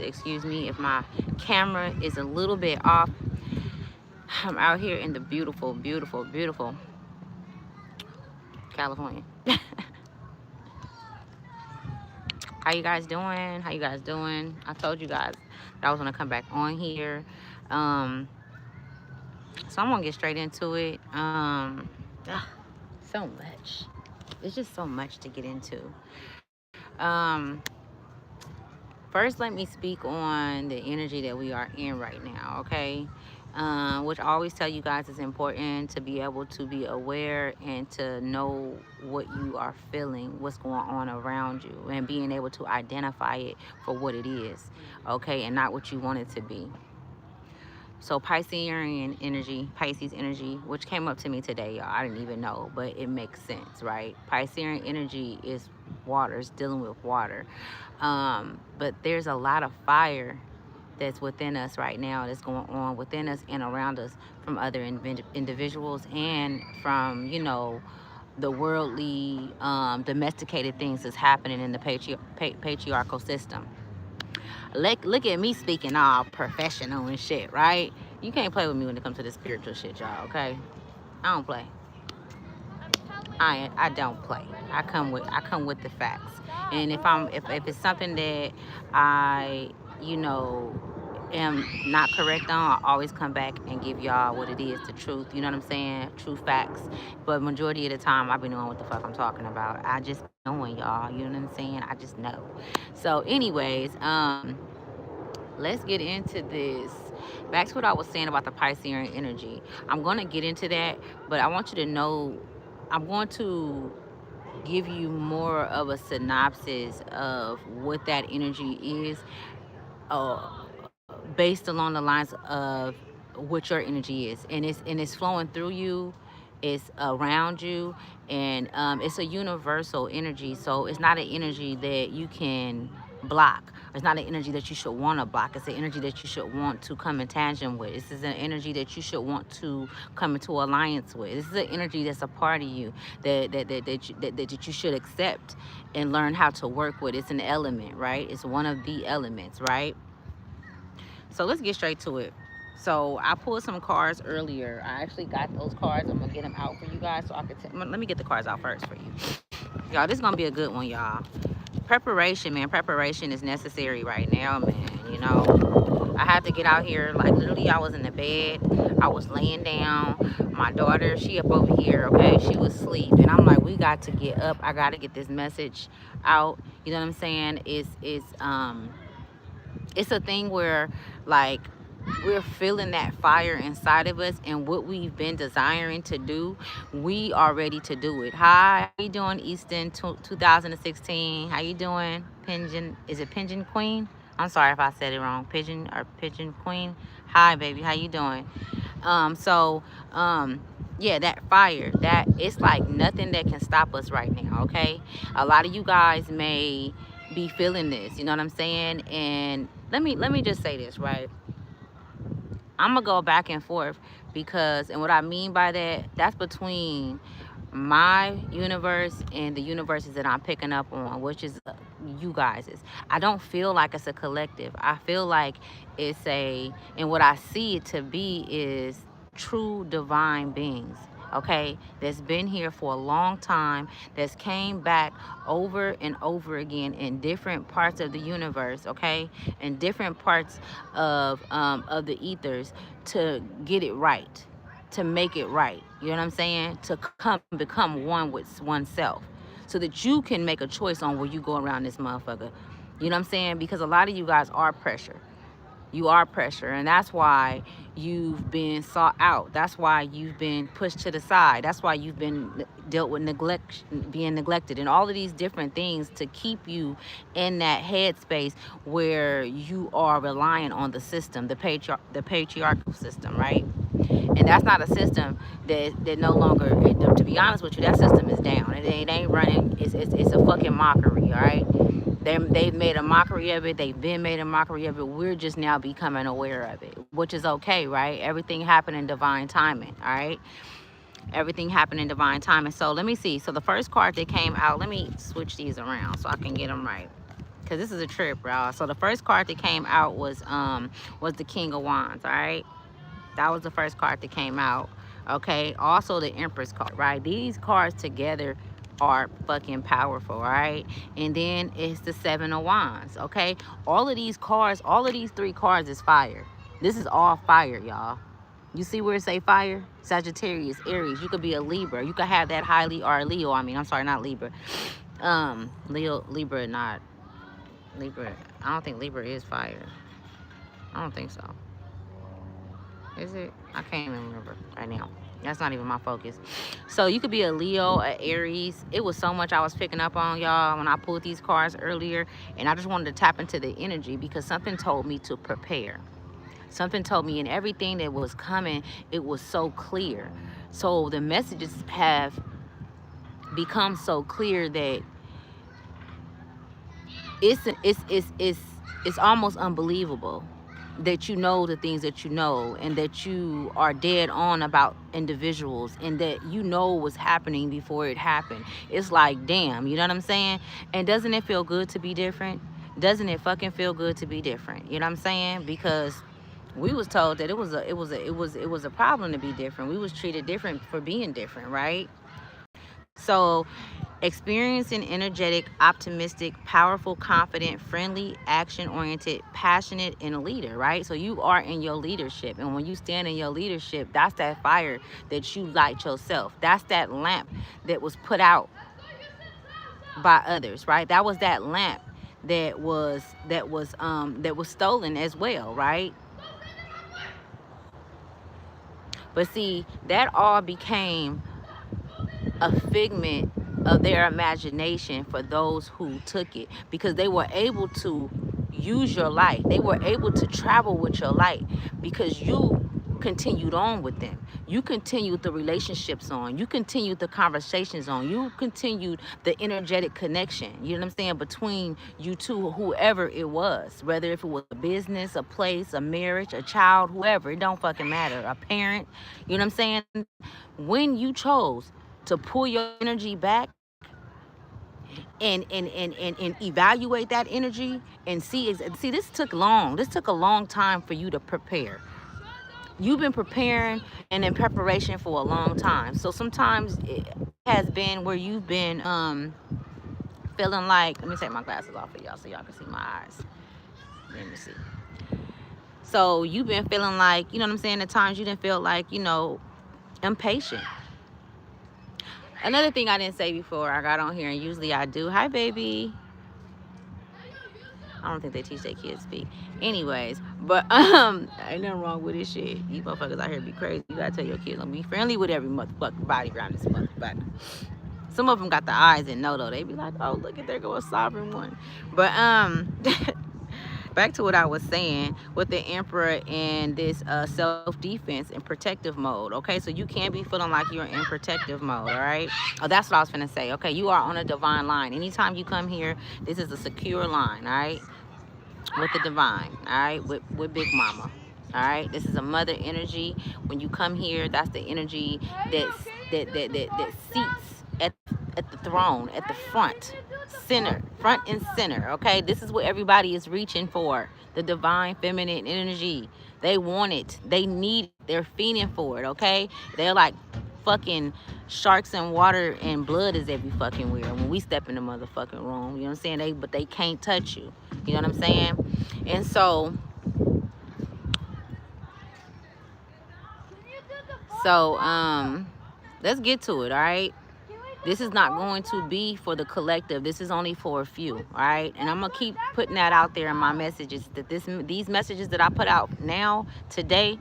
excuse me if my camera is a little bit off. I'm out here in the beautiful, beautiful, beautiful California. How you guys doing? How you guys doing? I told you guys that I was gonna come back on here. Um, so I'm gonna get straight into it. Ah, so much. It's just so much to get into. Um, First, let me speak on the energy that we are in right now, okay? Which I always tell you guys is important to be able to be aware and to know what you are feeling, what's going on around you, and being able to identify it for what it is, okay, and not what you want it to be. So Pisces energy, which came up to me today, y'all. I didn't even know, but it makes sense, right? Piscean energy is water, it's dealing with water. But there's a lot of fire that's within us right now, that's going on within us and around us from other individuals and from, the worldly, domesticated things that's happening in the patriarchal system. Look at me speaking all professional and shit, right? You can't play with me when it comes to this spiritual shit, y'all, okay? I don't play. I don't play. I come with the facts. And if it's something that I, you know, am not correct on, I always come back and give y'all what it is, the truth. You know what I'm saying? True facts. But majority of the time, I be knowing what the fuck I'm talking about. I just be knowing, y'all. You know what I'm saying? I just know. So, anyways, let's get into this. Back to what I was saying about the Piscean energy. I'm going to get into that, but I want you to know I'm going to give you more of a synopsis of what that energy is, uh, based along the lines of what your energy is, and it's flowing through you, it's around you, and it's a universal energy. So it's not an energy that you can block. It's not an energy that you should want to block. It's an energy that you should want to come in tangent with. This is an energy that you should want to come into alliance with. This is an energy that's a part of you that you should accept and learn how to work with. It's an element, right? It's one of the elements, right? So let's get straight to it. So I pulled some cards earlier. I actually got those cards. I'm gonna get them out for you guys so I can let me get the cards out first for you. Y'all, this is gonna be a good one, y'all. Preparation, man. Preparation is necessary right now, man. I had to get out here. Like, literally, I was in the bed. I was laying down. My daughter, she up over here, okay? She was asleep. And I'm like, we got to get up. I got to get this message out. You know what I'm saying? It's a thing where, like, we're feeling that fire inside of us, and what we've been desiring to do, we are ready to do it. Hi, how you doing, Easton 2016? How you doing, Pigeon? Is it Pigeon Queen? I'm sorry if I said it wrong. Pigeon or Pigeon Queen. Hi, baby. How you doing? Yeah, that fire, that it's like nothing that can stop us right now, okay? A lot of you guys may be feeling this, you know what I'm saying? And let me just say this, right? I'm gonna go back and forth because, and what I mean by that, that's between my universe and the universes that I'm picking up on, which is you guys's. I don't feel like it's a collective. I feel like and what I see it to be is true divine beings, okay, that's been here for a long time, that's came back over and over again in different parts of the universe, okay, in different parts of the ethers, to get it right, to make it right. You know what I'm saying? To become one with oneself, so that you can make a choice on where you go around this motherfucker. You know what I'm saying? Because a lot of you guys are pressure. You are pressure, and that's why you've been sought out. That's why you've been pushed to the side. That's why you've been dealt with neglect, being neglected, and all of these different things to keep you in that headspace where you are relying on the system, the patriarchal system, right? And that's not a system that no longer, to be honest with you, that system is down. It ain't running. It's a fucking mockery, all right? They've made a mockery of it. They've been made a mockery of it. We're just now becoming aware of it, which is okay, right? Everything happened in divine timing, all right? Everything happened in divine timing. So let me see. So the first card that came out, let me switch these around so I can get them right. because this is a trip, y'all. So the first card that came out was the King of Wands. All right, that was the first card that came out. Okay, also the Empress card, right? These cards together are fucking powerful, right? And then it's the Seven of Wands. Okay, all of these cards, all of these three cards is fire. This is all fire, y'all. You see where it say fire? Sagittarius, Aries. You could be a Libra. You could have that highly, or Leo. I mean, I'm sorry, not Libra. Libra, not Libra. I don't think Libra is fire. I don't think so. Is it? I can't even remember right now. That's not even my focus. So you could be a Leo, a Aries. It was so much I was picking up on, y'all, when I pulled these cards earlier. And I just wanted to tap into the energy because something told me to prepare. Something told me, and everything that was coming, it was so clear. So the messages have become so clear that it's almost unbelievable that you know the things that you know, and that you are dead on about individuals, and that you know what's happening before it happened. It's like, damn, you know what I'm saying? And doesn't it feel good to be different? Doesn't it fucking feel good to be different? You know what I'm saying? Because we was told that it was a problem to be different. We was treated different for being different, right? So, experiencing, energetic, optimistic, powerful, confident, friendly, action-oriented, passionate, and a leader, right? So you are in your leadership. And when you stand in your leadership, that's that fire that you light yourself. That's that lamp that was put out by others, right? That was that lamp that was stolen as well, right? But see, that all became a figment of their imagination for those who took it, because they were able to use your light. They were able to travel with your light because you continued on with them. You continued the relationships on. You continued the conversations on. You continued the energetic connection, you know what I'm saying, between you two, whoever it was, whether if it was a business, a place, a marriage, a child, whoever, it don't fucking matter, a parent, you know what I'm saying? When you chose to pull your energy back and evaluate that energy and see this took long. This took a long time for you to prepare. You've been preparing and in preparation for a long time. So sometimes it has been where you've been feeling like, let me take my glasses off for y'all so y'all can see my eyes. Let me see. So you've been feeling like, you know what I'm saying, at times you didn't feel like, you know, impatient. Another thing I didn't say before I got on here, and usually I do. Hi, baby. I don't think they teach their kids to speak. Anyways, but ain't nothing wrong with this shit. You motherfuckers out here be crazy. You gotta tell your kids, don't be friendly with every motherfucking body around this motherfucker. Some of them got the eyes and know though. They be like, oh, look at there go a sovereign one. But back to what I was saying with the Emperor and this self-defense and protective mode. Okay, so you can be feeling like you're in protective mode. All right. Oh, that's what I was finna say. Okay, you are on a divine line. Anytime you come here, this is a secure line. All right, with the divine. All right, with Big Mama. All right, this is a mother energy. When you come here, that's the energy that seats at the throne, at the front and center. Okay, this is what everybody is reaching for, the divine feminine energy. They want it, they need it, they're fiending for it. Okay, they're like fucking sharks and water and blood is every fucking where when we step in the motherfucking room, you know what I'm saying? But they can't touch you, you know what I'm saying? And so let's get to it. All right, this is not going to be for the collective. This is only for a few. All right, and I'm gonna keep putting that out there in my messages, that these messages that I put out now today,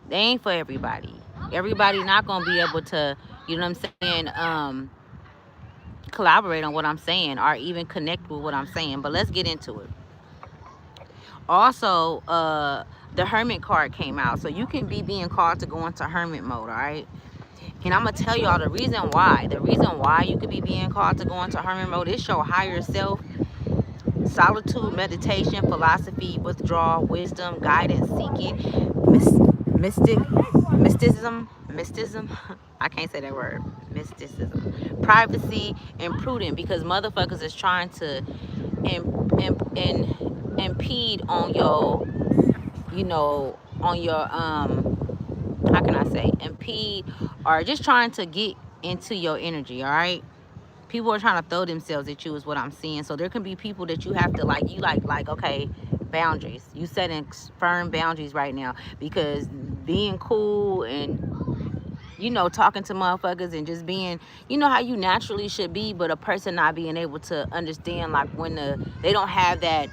they ain't for everybody. Everybody not gonna be able to, you know what I'm saying, collaborate on what I'm saying or even connect with what I'm saying. But let's get into it. Also, the Hermit card came out, so you can be being called to go into Hermit mode. All right. And I'm going to tell y'all the reason why. The reason why you could be being called to go into hermit mode is your higher self, solitude, meditation, philosophy, withdrawal, wisdom, guidance, seeking, mysticism. I can't say that word. mysticism, privacy, and prudent, because motherfuckers is trying to impede on your, you know, on your how can I say, impede, or just trying to get into your energy. All right, people are trying to throw themselves at you is what I'm seeing. So there can be people that you have to like, you like okay, boundaries, you setting firm boundaries right now, because being cool and, you know, talking to motherfuckers and just being, you know how you naturally should be, but a person not being able to understand like when they don't have that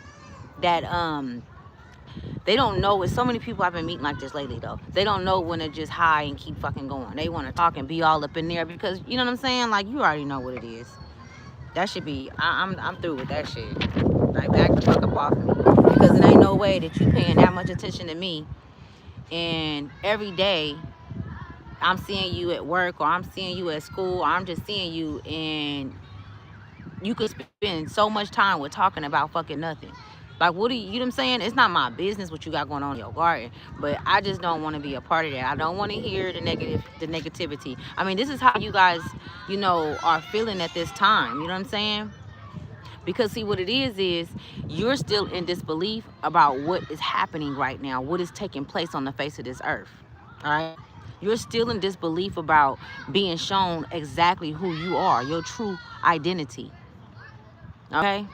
they don't know. With so many people I've been meeting like this lately though, they don't know when to just high and keep fucking going. They want to talk and be all up in there because, you know what I'm saying, like you already know what it is. That should be, I'm through with that shit. Like back the fuck up off me, because it ain't no way that you paying that much attention to me and every day I'm seeing you at work or I'm seeing you at school or I'm just seeing you, and you could spend so much time with talking about fucking nothing. Like, what do you know what I'm saying? It's not my business what you got going on in your garden, but I just don't want to be a part of that. I don't want to hear the negativity. I mean, this is how you guys, you know, are feeling at this time. You know what I'm saying? Because see, what it is you're still in disbelief about what is happening right now, what is taking place on the face of this earth. All right? You're still in disbelief about being shown exactly who you are, your true identity. Okay?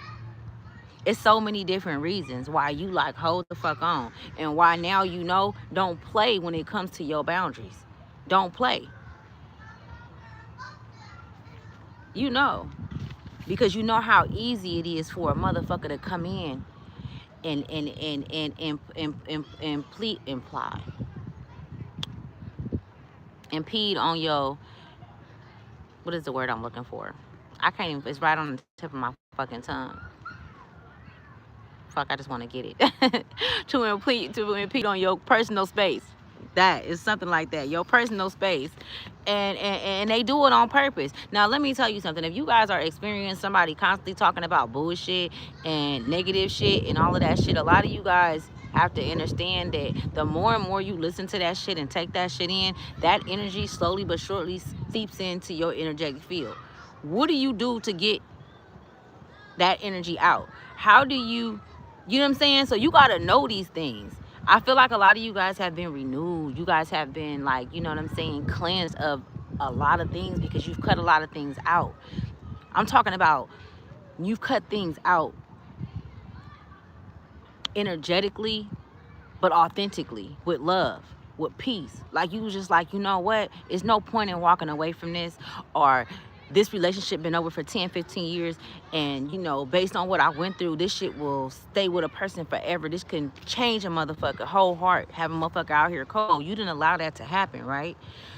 It's so many different reasons why you like hold the fuck on, and why now you know don't play when it comes to your boundaries. Don't play. You know, because you know how easy it is for a motherfucker to come in and impede on your, what is the word I'm looking for? I can't even, it's right on the tip of my fucking tongue. Fuck, I just want to get it. To impede on your personal space. That is something like that, your personal space. And they do it on purpose. Now let me tell you something. If you guys are experiencing somebody constantly talking about bullshit and negative shit and all of that shit, a lot of you guys have to understand that the more and more you listen to that shit and take that shit in, that energy slowly but surely seeps into your energetic field. What do you do to get that energy out? How do you know what I'm saying? So you got to know these things. I feel like a lot of you guys have been renewed. You guys have been, like, you know what I'm saying, cleansed of a lot of things because you've cut a lot of things out. I'm talking about you've cut things out energetically, but authentically, with love, with peace. Like, you was just like, you know what? It's no point in walking away from this, or this relationship been over for 10, 15 years, and, you know, based on what I went through, this shit will stay with a person forever. This can change a motherfucker whole heart, have a motherfucker out here cold. You didn't allow that to happen, right?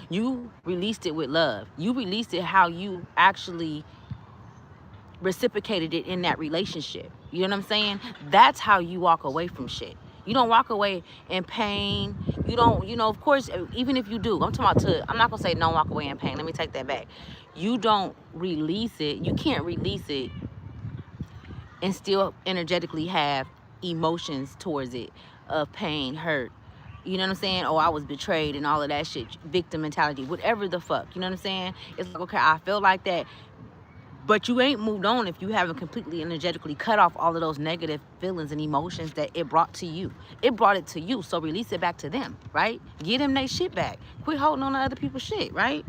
You released it with love. You released it how you actually reciprocated it in that relationship. You know what I'm saying? That's how you walk away from shit. You don't walk away in pain. You don't, you know, of course, even if you do, I'm not gonna say don't walk away in pain. Let me take that back. You don't release it. You can't release it and still energetically have emotions towards it of pain, hurt. You know what I'm saying? Oh, I was betrayed and all of that shit. Victim mentality, whatever the fuck. You know what I'm saying? It's like, okay, I feel like that. But you ain't moved on if you haven't completely energetically cut off all of those negative feelings and emotions that it brought to you. It brought it to you, so release it back to them, right? Get them their shit back. Quit holding on to other people's shit, right?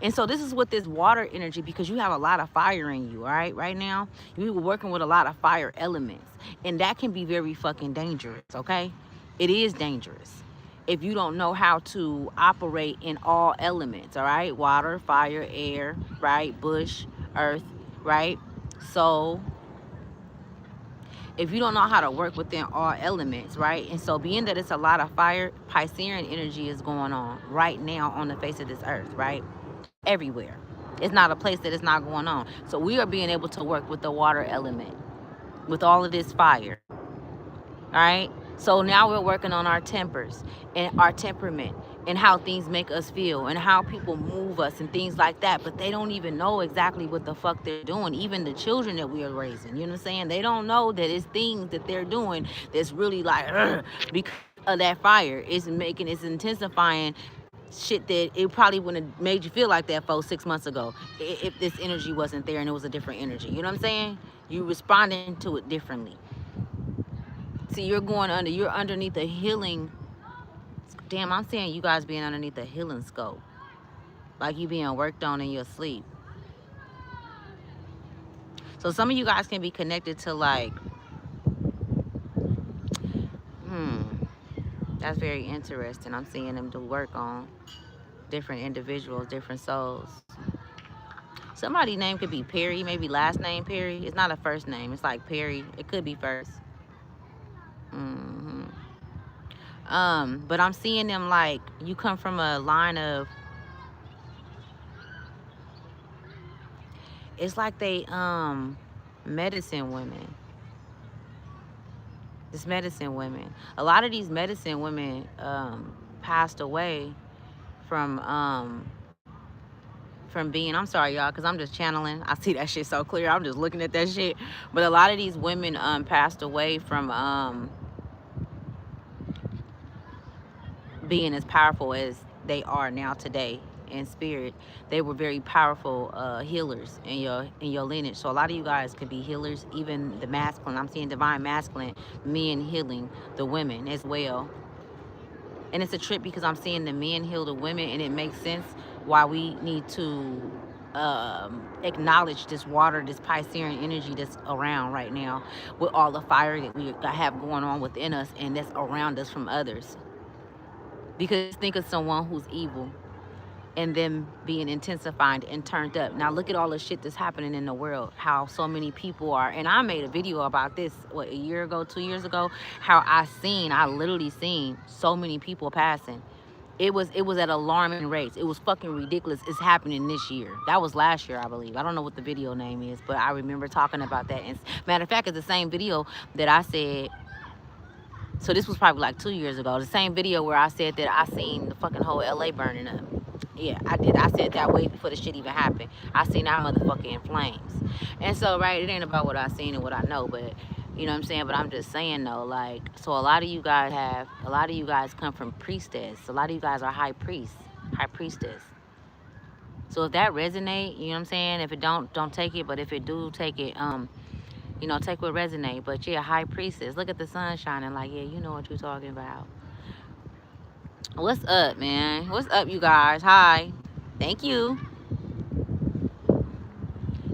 And so this is what this water energy, because you have a lot of fire in you, all right? Right now, you were working with a lot of fire elements, and that can be very fucking dangerous, okay? It is dangerous if you don't know how to operate in all elements, all right? Water, fire, air, right? Bush, earth, right? So if you don't know how to work within all elements, right? And so being that it's a lot of fire, Piscean energy is going on right now on the face of this earth, right? Everywhere. It's not a place that it's not going on. So we are being able to work with the water element, with all of this fire. All right? So now we're working on our tempers and our temperament and how things make us feel and how people move us and things like that. But they don't even know exactly what the fuck they're doing. Even the children that we are raising, you know what I'm saying? They don't know that it's things that they're doing that's really like, because of that fire. It's intensifying shit that it probably wouldn't have made you feel like that 4-6 months ago if this energy wasn't there and it was a different energy. You know what I'm saying? You responding to it differently. See, you're underneath a healing. Damn, I'm saying you guys being underneath a healing scope, like you being worked on in your sleep. So some of you guys can be connected to like, hmm, that's very interesting. I'm seeing them do work on different individuals, different souls. Somebody's name could be Perry, maybe last name Perry. It's not a first name. It's like Perry. It could be first. hmm but I'm seeing them like you come from a line of. It's like they medicine women. This medicine women. A lot of these medicine women passed away from being, I'm sorry y'all, because I'm just channeling. I see that shit so clear. I'm just looking at that shit. But a lot of these women passed away from being as powerful as they are now today in spirit. They were very powerful healers in your lineage. So a lot of you guys could be healers, even the masculine. I'm seeing divine masculine men healing the women as well. And it's a trip because I'm seeing the men heal the women, and it makes sense why we need to acknowledge this water, this Piscean energy that's around right now, with all the fire that we have going on within us and that's around us from others. Because think of someone who's evil and them being intensified and turned up. Now look at all the shit that's happening in the world, how so many people are, and I made a video about this, what, a year ago, 2 years ago, how I literally seen so many people passing. It was at alarming rates. It was fucking ridiculous. It's happening this year. That was last year, I believe. I don't know what the video name is, but I remember talking about that. And matter of fact, it's the same video that I said. So this was probably like 2 years ago. The same video where I said that I seen the fucking whole LA burning up. Yeah, I did. I said that way before the shit even happened. I seen that motherfucker in flames. And so, right, it ain't about what I seen and what I know, but you know what I'm saying? But I'm just saying though, like, so a lot of you guys come from priestess. A lot of you guys are high priestess. So if that resonate, you know what I'm saying? If it don't take it, but if it do, take it, take what resonate. But yeah, high priestess. Look at the sun shining, like, yeah, you know what you're talking about. What's up, man? What's up, you guys? Hi. Thank you.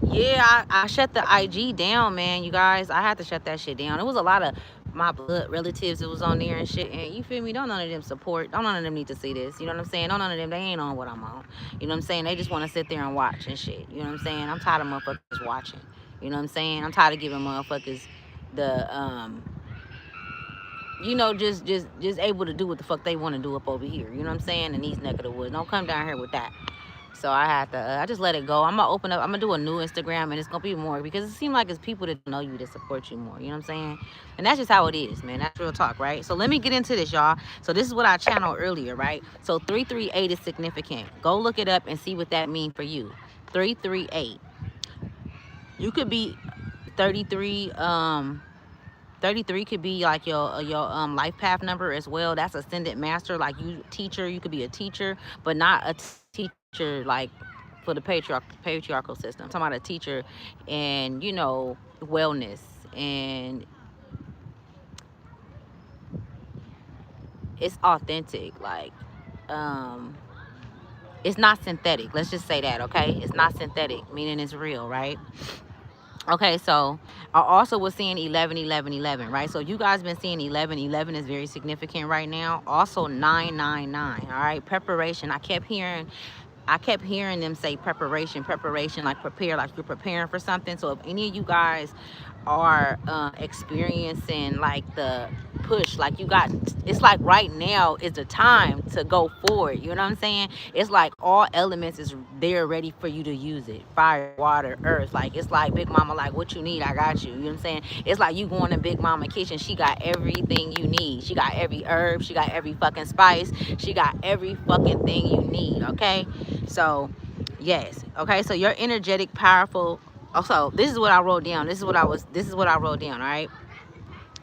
Yeah, I shut the IG down, man, you guys. I had to shut that shit down. It was a lot of my blood relatives that was on there and shit. And you feel me? Don't none of them support. Don't none of them need to see this. You know what I'm saying? Don't none of them. They ain't on what I'm on. You know what I'm saying? They just want to sit there and watch and shit. You know what I'm saying? I'm tired of motherfuckers watching. You know what I'm saying? I'm tired of giving motherfuckers the just able to do what the fuck they want to do up over here. You know what I'm saying? In these neck of the woods. Don't come down here with that. So I had to, I just let it go. I'm going to do a new Instagram, and it's going to be more, because it seems like it's people that know you that support you more. You know what I'm saying? And that's just how it is, man. That's real talk, right? So let me get into this, y'all. So this is what I channeled earlier, right? So 338 is significant. Go look it up and see what that means for you. 338. You could be 33, 33 could be like your life path number as well. That's ascendant master, like you teacher. You could be a teacher, but not a teacher like for the patriarchal system. I'm talking about a teacher and wellness, and it's authentic, like it's not synthetic. Let's just say that, okay? It's not synthetic, meaning it's real, right? Okay, so I also was seeing 11, 11, 11, right? So you guys been seeing 11. 11 is very significant right now. Also 999, all right? Preparation. I kept hearing them say preparation, like prepare, like you're preparing for something. So if any of you guys are experiencing like the push, like it's like right now is the time to go forward. You know what I'm saying? It's like all elements is there ready for you to use it. Fire, water, earth. Like it's like Big Mama, like what you need, I got you. You know what I'm saying? It's like you going to Big Mama kitchen. She got everything you need. She got every herb. She got every fucking spice. She got every fucking thing you need. Okay? So yes. Okay, so you're energetic, powerful. Also, this is what I wrote down. This is what I wrote down, all right?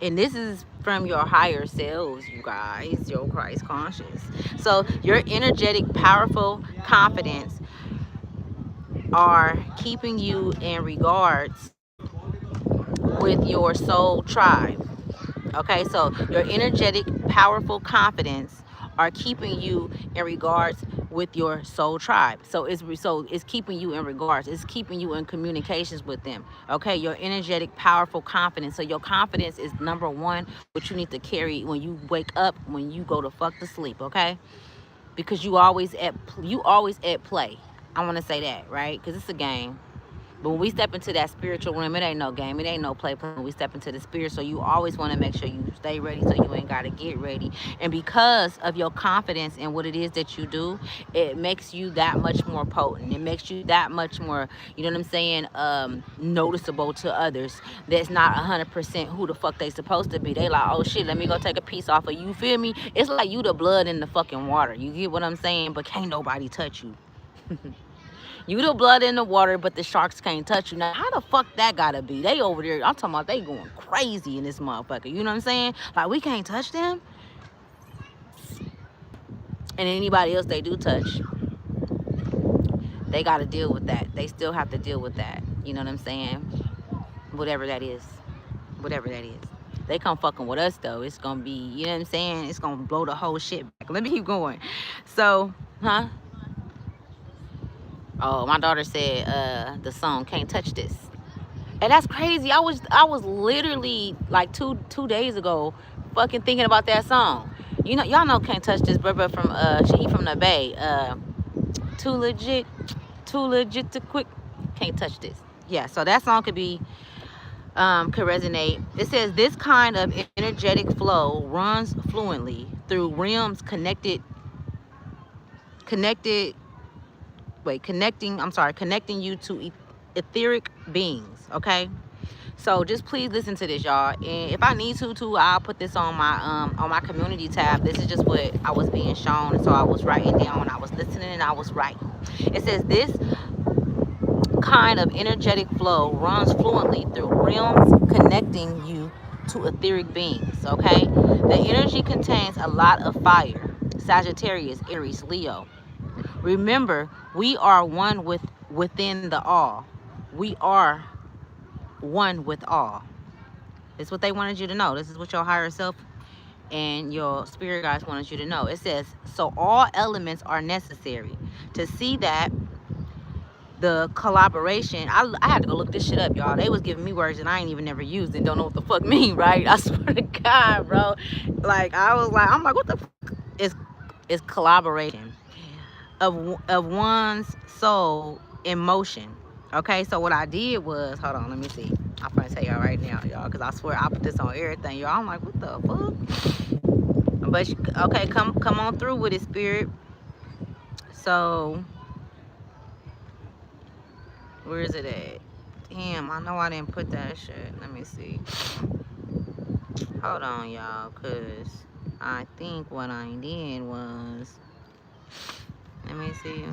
And this is from your higher selves, you guys, your Christ conscious. So your energetic, powerful confidence are keeping you in regards with your soul tribe. Okay, so your energetic, powerful confidence are keeping you in regards with your soul tribe. So it's keeping you in regards. It's keeping you in communications with them. Okay, your energetic, powerful confidence. So your confidence is number one, what you need to carry when you wake up, when you go to fuck to sleep. Okay, because you always at play. I want to say that, right? Because it's a game. But when we step into that spiritual realm, it ain't no game. It ain't no play. When we step into the spirit, so you always want to make sure you stay ready, so you ain't got to get ready. And because of your confidence in what it is that you do, it makes you that much more potent. It makes you that much more, you know what I'm saying, noticeable to others. That's not 100% who the fuck they supposed to be. They like, oh shit, let me go take a piece off of you. Feel me? It's like you the blood in the fucking water. You get what I'm saying? But can't nobody touch you. You the blood in the water, but the sharks can't touch you. Now, how the fuck that gotta be? They over there, I'm talking about they going crazy in this motherfucker. You know what I'm saying? Like, we can't touch them. And anybody else they do touch, they gotta deal with that. They still have to deal with that. You know what I'm saying? Whatever that is. Whatever that is. They come fucking with us, though. It's gonna be, you know what I'm saying? It's gonna blow the whole shit back. Let me keep going. So, huh? Oh, my daughter said the song Can't Touch This. And that's crazy. I was literally like two days ago fucking thinking about that song. You know, y'all know Can't Touch This, brother, from she from the Bay. Too legit, too legit to quit. Can't touch this. Yeah, so that song could resonate. It says this kind of energetic flow runs fluently through realms connected connecting you to etheric beings. Okay, so just please listen to this, y'all. And if I need to too, I'll put this on my community tab. This is just what I was being shown, and so I was writing down, I was listening, and I was writing. It says this kind of energetic flow runs fluently through realms connecting you to etheric beings. Okay, the energy contains a lot of fire. Sagittarius, Aries, Leo. Remember, we are one within the all. We are one with all. This is what they wanted you to know. This is what your higher self and your spirit guides wanted you to know. It says, so all elements are necessary. To see that, the collaboration, I had to go look this shit up, y'all. They was giving me words that I ain't even never used and don't know what the fuck mean, right? I swear to God, bro. Like, I'm like, what the fuck is collaboration of one's soul in motion. Okay, so what I did was, hold on, let me see. I'm gonna tell y'all right now, y'all, because I swear I put this on everything, y'all. I'm like, what the fuck? But okay, come on through with it, spirit. So where is it at? Damn, I know I didn't put that shit. Let me see. Hold on, y'all, because I think what I did was, let me see.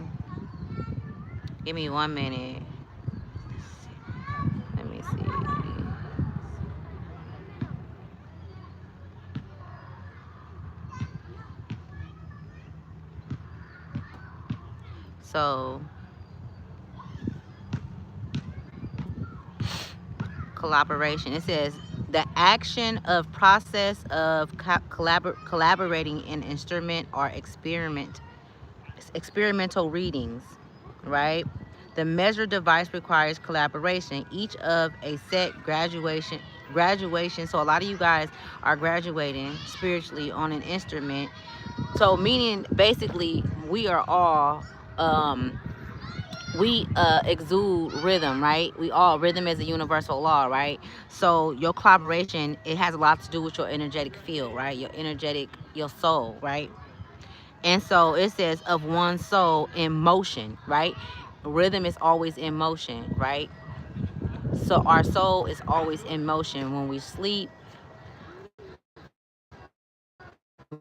Give me 1 minute. Let me see. So, collaboration. It says the action of process of collaborating in instrument or experimental readings, right? The measure device requires collaboration. Each of a set graduation. So a lot of you guys are graduating spiritually on an instrument. So meaning basically we are all we exude rhythm, right? Rhythm is a universal law, right? So your collaboration, it has a lot to do with your energetic field, right? Your soul, right? And so it says of one soul in motion, right? Rhythm is always in motion, right? So our soul is always in motion. When we sleep,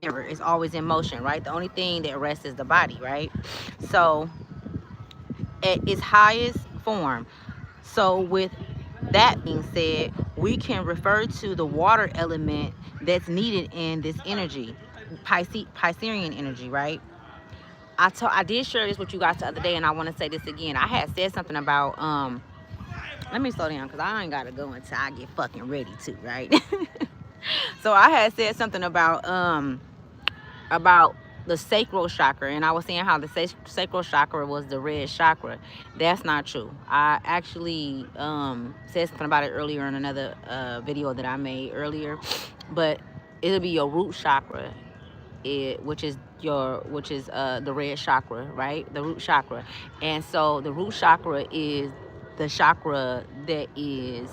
it's always in motion, right? The only thing that rests is the body, right? So at its highest form. So with that being said, we can refer to the water element that's needed in this energy, Piscean energy, right? I did share this with you guys the other day, and I want to say this again. I had said something about let me slow down because I ain't gotta go until I get fucking ready to, right? So I had said something about the sacral chakra, and I was saying how the sacral chakra was the red chakra. That's not true. I actually said something about it earlier in another video that I made earlier, but it'll be your root chakra, which is the red chakra, right? The root chakra. And so the root chakra is the chakra that is,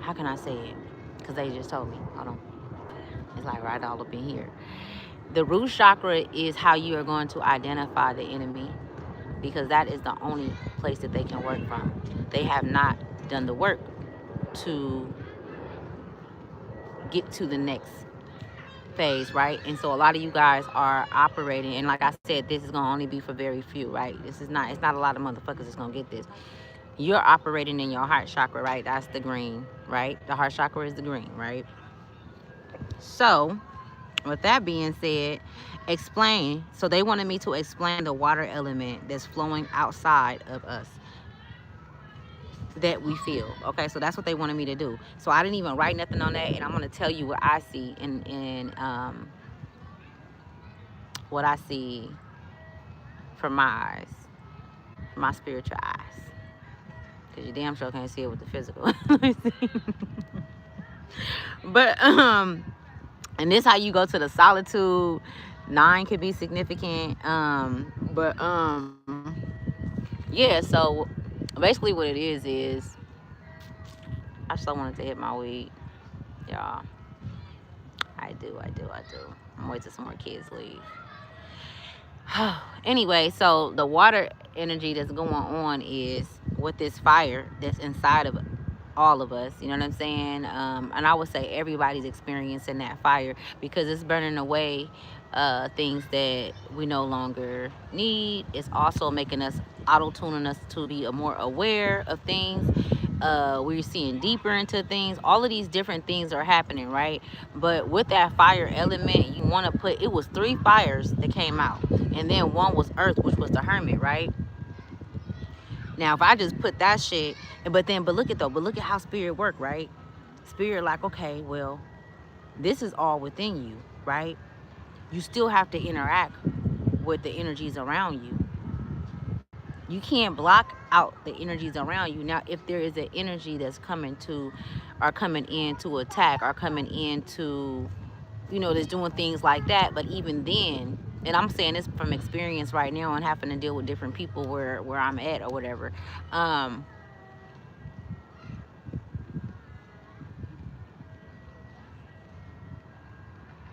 how can I say it? Because they just told me. Hold on. It's like right all up in here. The root chakra is how you are going to identify the enemy, because that is the only place that they can work from. They have not done the work to get to the next phase, right? And so a lot of you guys are operating, and like I said, this is gonna only be for very few, right? It's not a lot of motherfuckers that's gonna get this. You're operating in your heart chakra, right? That's the green, right? The heart chakra is the green, right? So with that being said, explain. So they wanted me to explain the water element that's flowing outside of us that we feel. Okay, so that's what they wanted me to do. So I didn't even write nothing on that, and I'm gonna tell you what I see in what I see from my eyes, my spiritual eyes, because you damn sure can't see it with the physical. But and this how you go to the solitude. 9 could be significant. But yeah, so basically what it is I still wanted to hit my weed, y'all. I do. I'm gonna wait till some more kids leave. Anyway, so the water energy that's going on is with this fire that's inside of all of us, you know what I'm saying? And I would say everybody's experiencing that fire, because it's burning away things that we no longer need. It's also making us, auto-tuning us to be more aware of things. We're seeing deeper into things. All of these different things are happening, right? But with that fire element, you want to put, it was 3 fires that came out, and then one was earth, which was the hermit, right? Now, if I just put that shit, but look at how spirit work, right? Spirit like, okay, well, this is all within you, right? You still have to interact with the energies around you. You can't block out the energies around you. Now, if there is an energy that's coming in to attack, or coming in to, that's doing things like that, but even then, and I'm saying this from experience right now and having to deal with different people where I'm at or whatever.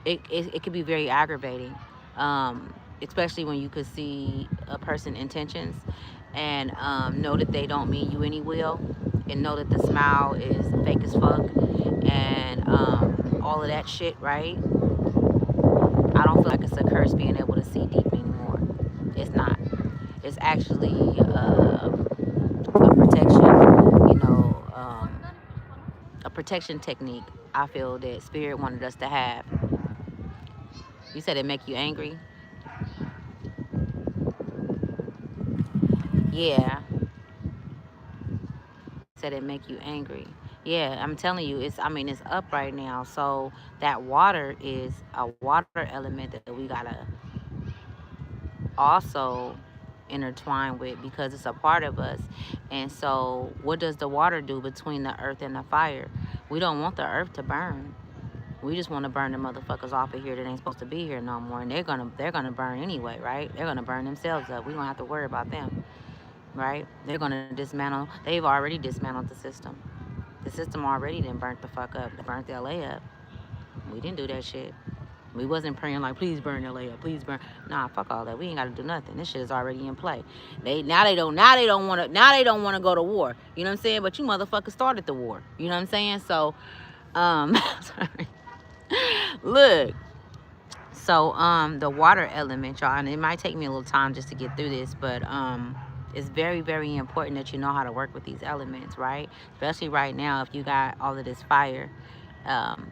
It could be very aggravating, especially when you could see a person's intentions and know that they don't mean you any will, and know that the smile is fake as fuck, and all of that shit, right? I don't feel like it's a curse being able to see deep anymore. It's not. It's actually a protection, a protection technique I feel that Spirit wanted us to have. You said it make you angry? Yeah. Said it make you angry. Yeah, I'm telling you, it's up right now. So that water is a water element that we gotta also intertwine with, because it's a part of us. And so what does the water do between the earth and the fire? We don't want the earth to burn. We just want to burn the motherfuckers off of here that ain't supposed to be here no more. And they're gonna burn anyway, right? They're gonna burn themselves up. We don't have to worry about them, right? They're gonna dismantle. They've already dismantled the system. The system already done burnt the fuck up. They burnt the LA up. We didn't do that shit. We wasn't praying like, please burn LA up, please burn. Nah, fuck all that. We ain't gotta do nothing. This shit is already in play. They don't wanna go to war. You know what I'm saying? But you motherfuckers started the war. You know what I'm saying? So sorry. Look. So the water element, y'all, and it might take me a little time just to get through this, but It's very, very important that you know how to work with these elements, right? Especially right now, if you got all of this fire um,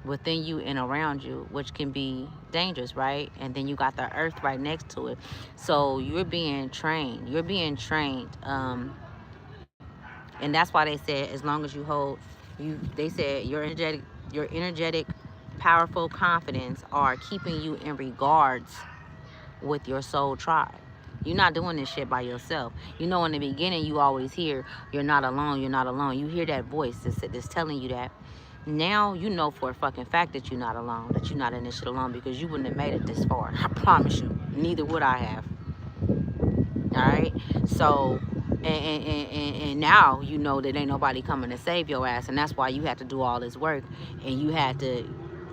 within you and around you, which can be dangerous, right? And then you got the earth right next to it. So you're being trained. You're being trained. And that's why they said as long as you hold you, they said your energetic, powerful confidence are keeping you in regards with your soul tribe. You're not doing this shit by yourself. You know, in the beginning, you always hear, you're not alone, you're not alone. You hear that voice that's telling you that. Now you know for a fucking fact that you're not alone, that you're not in this shit alone, because you wouldn't have made it this far. I promise you. Neither would I have. All right? So, and now you know that ain't nobody coming to save your ass, and that's why you had to do all this work, and you had to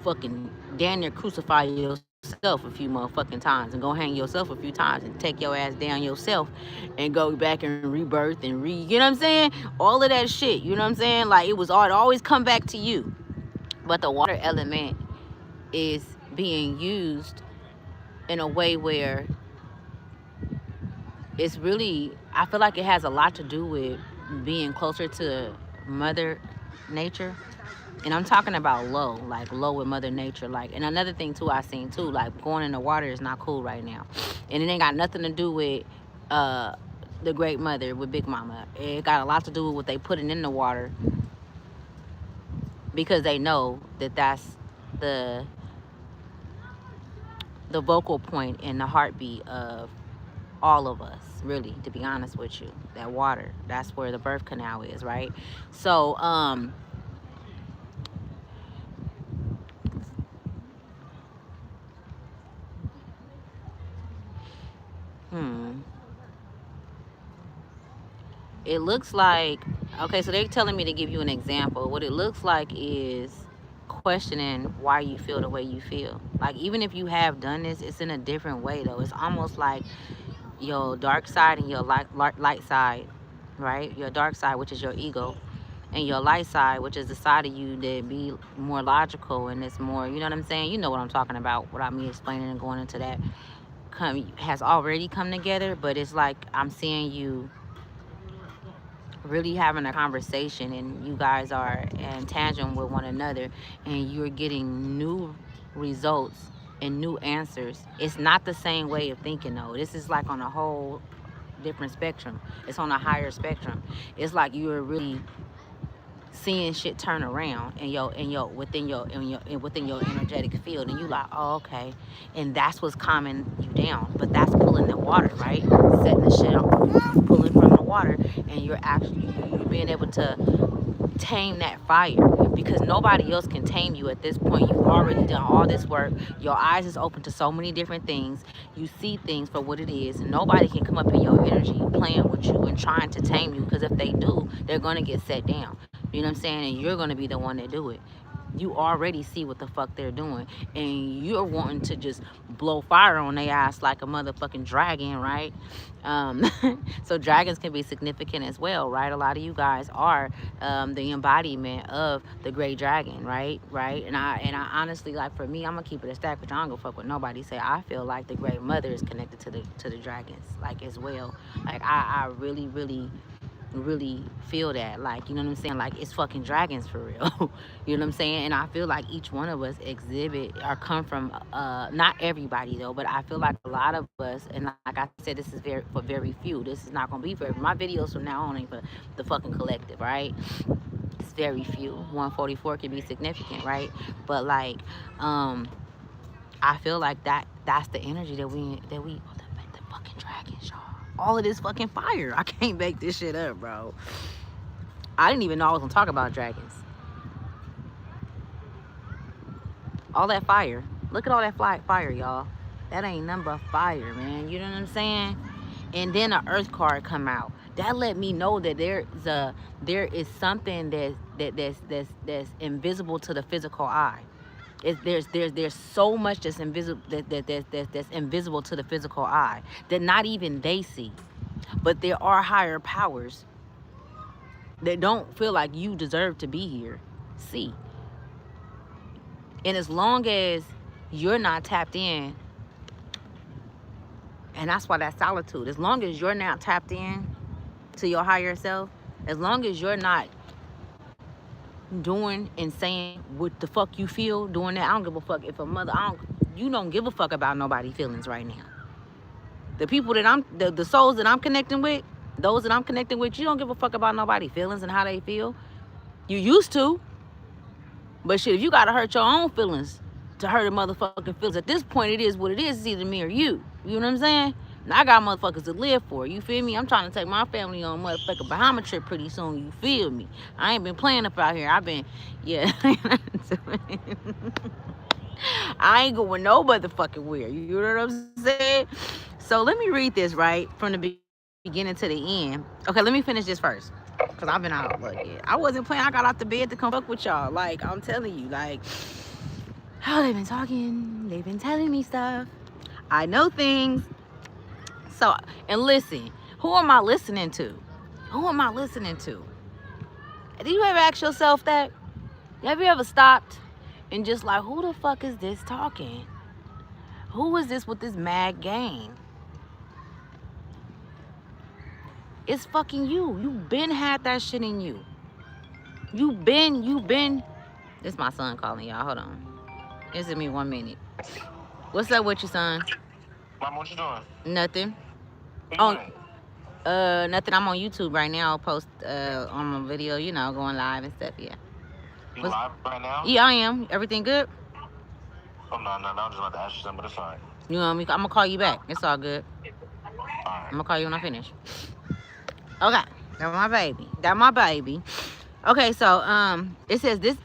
fucking damn near crucify yourself a few motherfucking times and go hang yourself a few times and take your ass down yourself and go back and rebirth and you know what I'm saying? All of that shit, you know what I'm saying? Like it was all, it always come back to you. But the water element is being used in a way where it's really, I feel like it has a lot to do with being closer to Mother Nature. And I'm talking about low, like low with Mother Nature. Like, and another thing too, I seen too, like going in the water is not cool right now. And it ain't got nothing to do with uh the Great Mother, with Big Mama. It got a lot to do with what they putting in the water, because they know that that's the the vocal point and the heartbeat of all of us, really, to be honest with you. That water, that's where the birth canal is, right? So hmm it looks like, okay, so they're telling me to give you an example. What it looks like is questioning why you feel the way you feel. Like, even if you have done this, it's in a different way though. It's almost like your dark side and your light side, right? Your dark side, which is your ego, and your light side, which is the side of you that be more logical and it's more, you know what I'm saying? You know what I'm talking about without me explaining and going into that. Has already come together, but it's like I'm seeing you really having a conversation, and you guys are in tangent with one another, and you're getting new results and new answers. It's not the same way of thinking though. This is like on a whole different spectrum. It's on a higher spectrum. It's like you're really seeing shit turn around within your energetic field, and you like, oh, okay. And that's what's calming you down. But that's pulling the water, right? Setting the shit up, pulling from the water, and you're being able to tame that fire, because nobody else can tame you at this point. You've already done all this work. Your eyes is open to so many different things. You see things for what it is, and nobody can come up in your energy playing with you and trying to tame you, because if they do, they're going to get set down. You know what I'm saying? And you're going to be the one that do it. You already see what the fuck they're doing, and you're wanting to just blow fire on their ass like a motherfucking dragon, right? um so dragons can be significant as well, right? A lot of you guys are the embodiment of the great dragon, right. And I honestly, like, for me, I'm gonna keep it a stack, but I don't go fuck with nobody. Say I feel like the great mother is connected to the dragons, like, as well. Like, I really feel that, like, you know what I'm saying? Like, it's fucking dragons for real. You know what I'm saying? And I feel like each one of us exhibit or come from not everybody though, but I feel like a lot of us, and like I said, this is very few. This is not gonna be for my videos from now on, ain't for the fucking collective, right? It's very few. 144 can be significant, right? But like, I feel like that's the energy that we the fucking dragons, y'all. All of this fucking fire. I can't make this shit up, bro. I didn't even know I was gonna talk about dragons. All that fire. Look at all that fire, y'all. That ain't nothing but fire, man. You know what I'm saying? And then an earth card come out. That let me know that there is something that's invisible to the physical eye. There's so much that's invisible that's invisible to the physical eye that not even they see. But there are higher powers that don't feel like you deserve to be here. See. And as long as you're not tapped in And that's why that's solitude. As long as you're not tapped in to your higher self, as long as you're not doing and saying what the fuck you feel, doing that, I don't give a fuck if a mother, you don't give a fuck about nobody's feelings right now. The people that the souls that I'm connecting with, those that I'm connecting with, you don't give a fuck about nobody's feelings and how they feel. You used to. But shit, if you gotta hurt your own feelings to hurt a motherfucking feelings, at this point it is what it is. It's either me or you. You know what I'm saying? And I got motherfuckers to live for. You feel me? I'm trying to take my family on a motherfucking Bahama trip pretty soon. You feel me? I ain't been playing up out here. I've been, yeah. I ain't going no motherfucking where. You know what I'm saying? So let me read this, right? From the beginning to the end. Okay, let me finish this first. Because I've been out. Look, yeah. I wasn't playing. I got out the bed to come fuck with y'all. Like, I'm telling you, like, how they've been talking. They've been telling me stuff. I know things. So, and listen, who am I listening to? Who am I listening to? Do you ever ask yourself that? Have you ever stopped and just like, who the fuck is this talking? Who is this with this mad game? It's fucking you. You been had that shit in you. You been. This my son calling y'all. Hold on. This is me 1 minute. What's up with you, son? Mom, what you doing? Nothing. What you doing? Nothing. I'm on YouTube right now. I'll post on my video, you know, going live and stuff. Yeah. You live right now? Yeah, I am. Everything good? Oh, no. I'm just about to ask you something, but it's fine. You know me? I'm gonna call you back. It's all good. Alright. I'm gonna call you when I finish. Okay. Got my baby. Okay, so it says this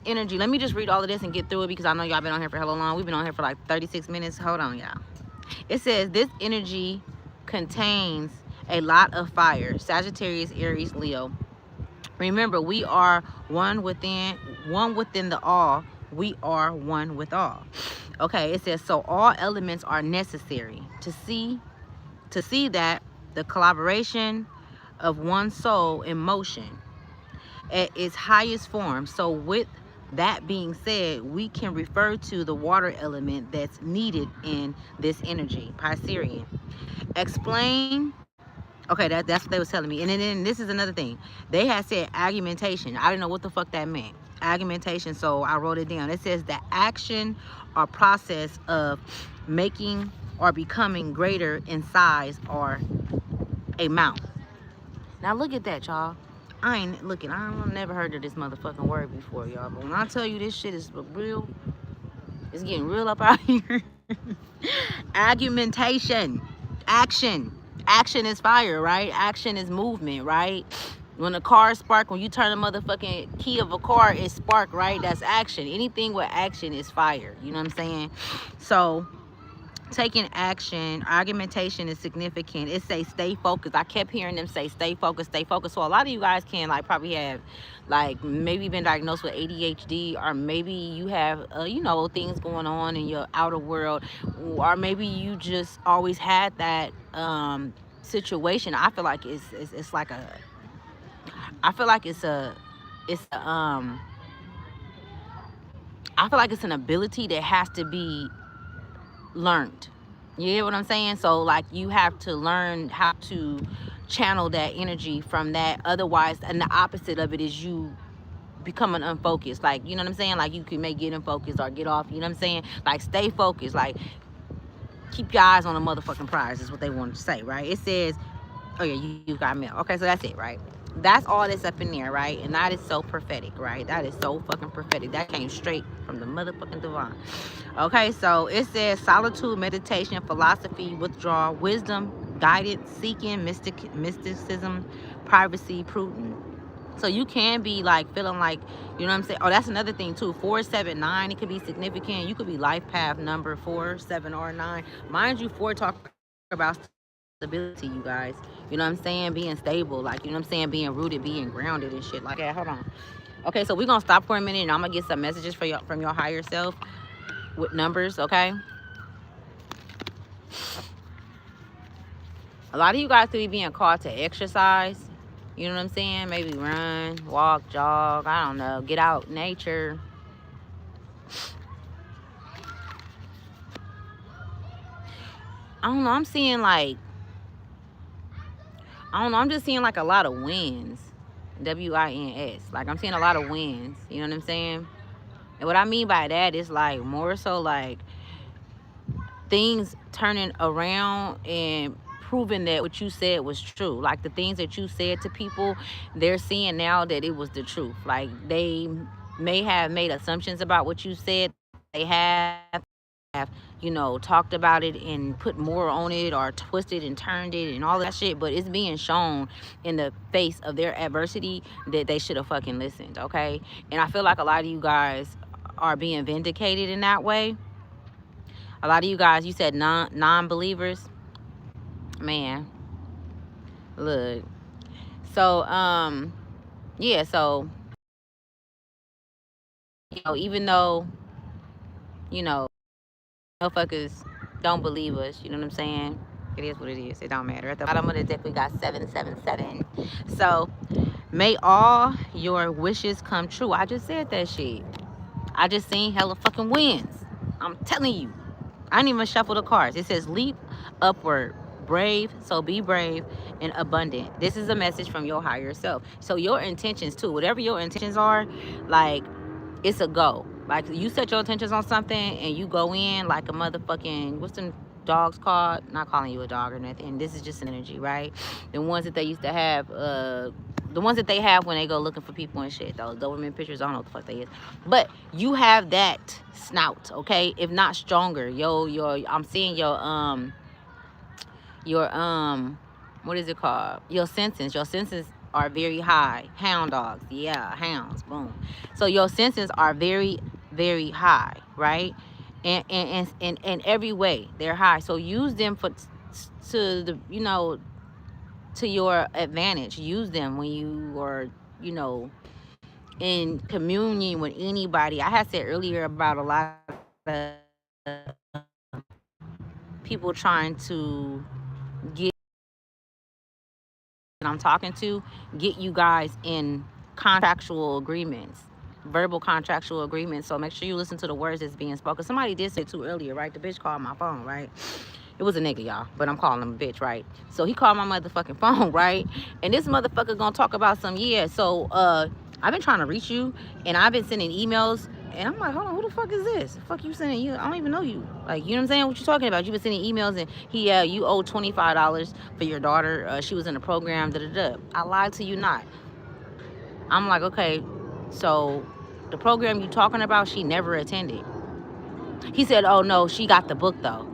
energy. Let me just read all of this and get through it because I know y'all been on here for hella long. We've been on here for like 36 minutes. Hold on, y'all. It says this energy contains a lot of fire. Sagittarius, Aries, Leo. Remember, we are one within the all. We are one with all. Okay, it says so all elements are necessary to see that the collaboration of one soul in motion at its highest form. So with that being said, we can refer to the water element that's needed in this energy. Piscean. Explain. Okay, that's what they was telling me. And then this is another thing. They had said argumentation. I didn't know what the fuck that meant. Argumentation, so I wrote it down. It says the action or process of making or becoming greater in size or amount. Now look at that, y'all. I never heard of this motherfucking word before, y'all. But when I tell you this shit is real, it's getting real up out here. Argumentation. Action. Action is fire, right? Action is movement, right? When a car spark, when you turn the motherfucking key of a car, it spark, right? That's action. Anything with action is fire. You know what I'm saying? So taking action, argumentation is significant. It say stay focused. I kept hearing them say stay focused, stay focused. So a lot of you guys can like probably have like maybe been diagnosed with ADHD, or maybe you have you know, things going on in your outer world, or maybe you just always had that situation. I feel like it's like a, I feel like it's an ability that has to be learned. You hear what I'm saying? So like you have to learn how to channel that energy from that. Otherwise, and the opposite of it is you becoming unfocused. Like, you know what I'm saying? Like you may get in focus or get off. You know what I'm saying? Like stay focused. Like keep your eyes on the motherfucking prize is what they wanted to say, right? It says, oh yeah, you got mail. Okay, so that's it, right? That's all that's up in there, right? And that is so prophetic, right? That is so fucking prophetic. That came straight from the motherfucking divine. Okay, so it says solitude, meditation, philosophy, withdrawal, wisdom, guidance, seeking, mysticism, privacy, prudent. So you can be like feeling like, you know what I'm saying? Oh, that's another thing too. 4, 7, 9, it could be significant. You could be life path number 4, 7, or 9. Mind you, 4 talk about stability, you guys. You know what I'm saying? Being stable, like, you know what I'm saying? Being rooted, being grounded and shit like that. Hold on. Okay, so we're gonna stop for a minute and I'm gonna get some messages for y'all from your higher self with numbers, okay? A lot of you guys could be being called to exercise. You know what I'm saying? Maybe run, walk, jog, I don't know, get out, nature. I don't know. I'm seeing like, I don't know. I'm just seeing like a lot of wins. WINS. Like I'm seeing a lot of wins. You know what I'm saying? And what I mean by that is like more so like things turning around and proving that what you said was true. Like the things that you said to people, they're seeing now that it was the truth. Like they may have made assumptions about what you said. They have, you know, talked about it and put more on it or twisted and turned it and all that shit, but it's being shown in the face of their adversity that they should have fucking listened, okay? And I feel like a lot of you guys are being vindicated in that way. A lot of you guys, you said non-believers. Man, look. So, yeah, so, you know, even though, you know, motherfuckers don't believe us, you know what I'm saying? It is what it is. It don't matter. At the bottom of the deck, we got 777. So, may all your wishes come true. I just said that shit. I just seen hella fucking wins. I'm telling you. I didn't even shuffle the cards. It says leap upward, brave, so be brave and abundant. This is a message from your higher self. So your intentions too, whatever your intentions are, like it's a go. Like you set your intentions on something and you go in like a motherfucking, what's them dogs called? Not calling you a dog or nothing. This is just an energy, right? The ones that they used to have, the ones that they have when they go looking for people and shit. Those Doberman pictures, I don't know what the fuck they is. But you have that snout, okay? If not stronger. I'm seeing what is it called? Your senses. Your senses are very high. Hound dogs. Yeah, hounds. Boom. So your senses are very, very high, right? And every way they're high. So use them to the, you know, to your advantage. Use them when you are, you know, in communion with anybody. I had said earlier about a lot of people trying to get that I'm talking to, get you guys in contractual agreements, verbal contractual agreements. So make sure you listen to the words that's being spoken. Somebody did say too earlier, right? The bitch called my phone, right? It was a nigga, y'all, but I'm calling him a bitch, right? So he called my motherfucking phone, right? And this motherfucker gonna talk about some, yeah, so I've been trying to reach you and I've been sending emails and I'm like, hold on, who the fuck is this? The fuck you sending? You, I don't even know you. Like, you know what I'm saying? What you talking about? You've been sending emails and you owe $25 for your daughter. She was in the program, da-da-da. I lied to you not. I'm like, okay, so the program you talking about, she never attended. He said, oh no, she got the book though.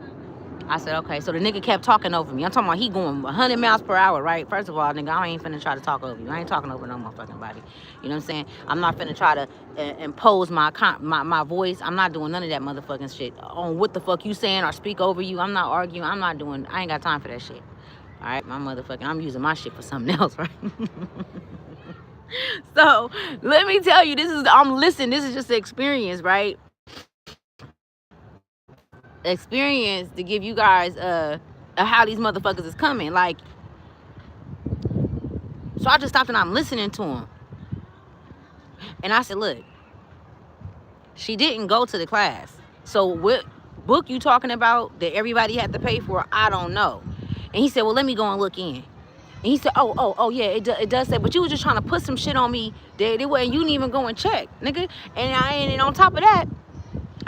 I said, okay. So the nigga kept talking over me. I'm talking about he going 100 miles per hour, right? First of all, nigga, I ain't finna try to talk over you. I ain't talking over no motherfucking body. You know what I'm saying? I'm not finna try to impose my voice. I'm not doing none of that motherfucking shit on what the fuck you saying or speak over you. I'm not arguing. I'm not doing, I ain't got time for that shit. All right, my motherfucking, I'm using my shit for something else, right? So let me tell you, I'm listening. This is just an experience, right? Experience to give you guys how these motherfuckers is coming. Like, so I just stopped and I'm listening to him. And I said, look, she didn't go to the class. So what book you talking about that everybody had to pay for? I don't know. And he said, well, let me go and look in. And he said, oh yeah, it does say, but you was just trying to put some shit on me that it wasn't, you didn't even go and check, nigga. And on top of that,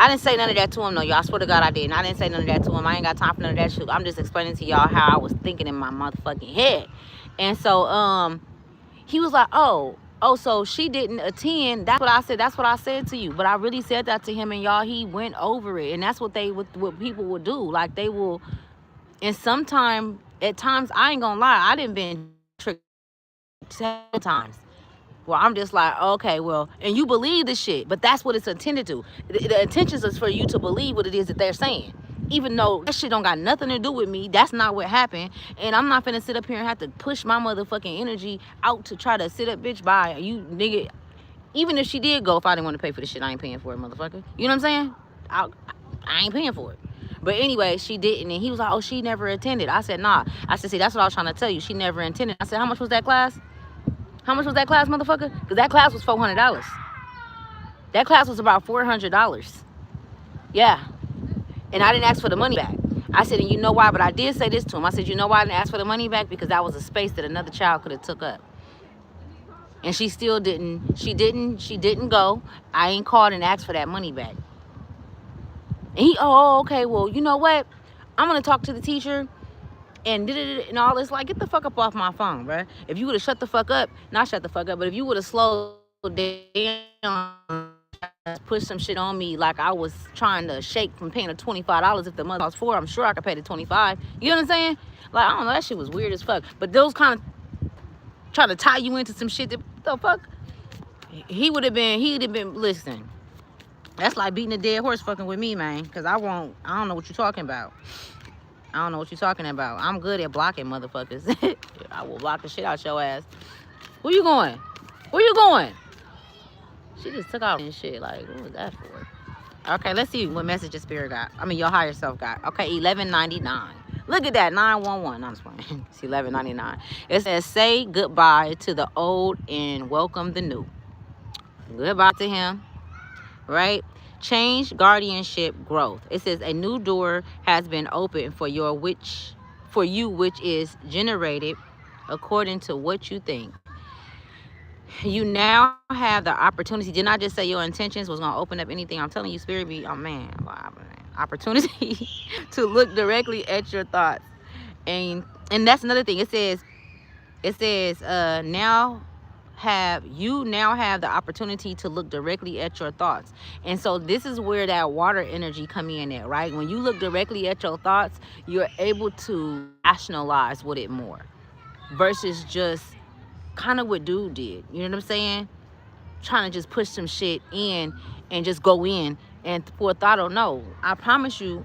I didn't say none of that to him, no, y'all. I swear to God I didn't. I didn't say none of that to him. I ain't got time for none of that shit. I'm just explaining to y'all how I was thinking in my motherfucking head. And so, he was like, oh, so she didn't attend. That's what I said. That's what I said to you. But I really said that to him, and y'all, he went over it. And that's what what people will do. Like, they will, and sometimes, at times, I ain't gonna lie, I done been tricked several times. Well, I'm just like, okay, well, and you believe the shit, but that's what it's intended to. The intentions is for you to believe what it is that they're saying. Even though that shit don't got nothing to do with me, that's not what happened. And I'm not finna sit up here and have to push my motherfucking energy out to try to sit up, bitch, by you, nigga. Even if she did go, if I didn't want to pay for the shit, I ain't paying for it, motherfucker. You know what I'm saying? I ain't paying for it. But anyway, she didn't, and he was like, oh, she never attended. I said, nah. I said, see, that's what I was trying to tell you. She never attended. I said, how much was that class? How much was that class, motherfucker? Because that class was $400. That class was about $400. Yeah. And I didn't ask for the money back. I said, and you know why? But I did say this to him. I said, you know why I didn't ask for the money back? Because that was a space that another child could have took up. And she still didn't. She didn't go. I ain't called and asked for that money back. And he, oh, okay, well, you know what? I'm going to talk to the teacher and all this. Like, get the fuck up off my phone, bruh. If you would have shut the fuck up, not shut the fuck up, but if you would have slowed down, push some shit on me like I was trying to shake from paying the $25. If the mother was $4, I'm sure I could pay the $25. You know what I'm saying? Like, I don't know, that shit was weird as fuck. But those kind of try to tie you into some shit that the fuck he'd have been, listen, that's like beating a dead horse fucking with me, man, because I don't know what you're talking about. I don't know what you're talking about. I'm good at blocking motherfuckers. I will block the shit out your ass. Where you going? Where you going? She just took out and shit. Like, what was that for? Okay, let's see what message your spirit got. I mean, your higher self got. Okay, 1199. Look at that, 911. I'm just playing. It's 1199. It says, say goodbye to the old and welcome the new. Goodbye to him, right? Change, guardianship, growth. It says a new door has been opened for you, which is generated according to what you think. You now have the opportunity. Didn't I just say your intentions was gonna open up anything? I'm telling you, spirit be, oh man, opportunity to look directly at your thoughts. And that's another thing. It says now have the opportunity to look directly at your thoughts. And so this is where that water energy come in at, right? When you look directly at your thoughts, you're able to rationalize with it more versus just kind of what dude did. You know what I'm saying? Trying to just push some shit in and just go in and for a thought or no. I promise you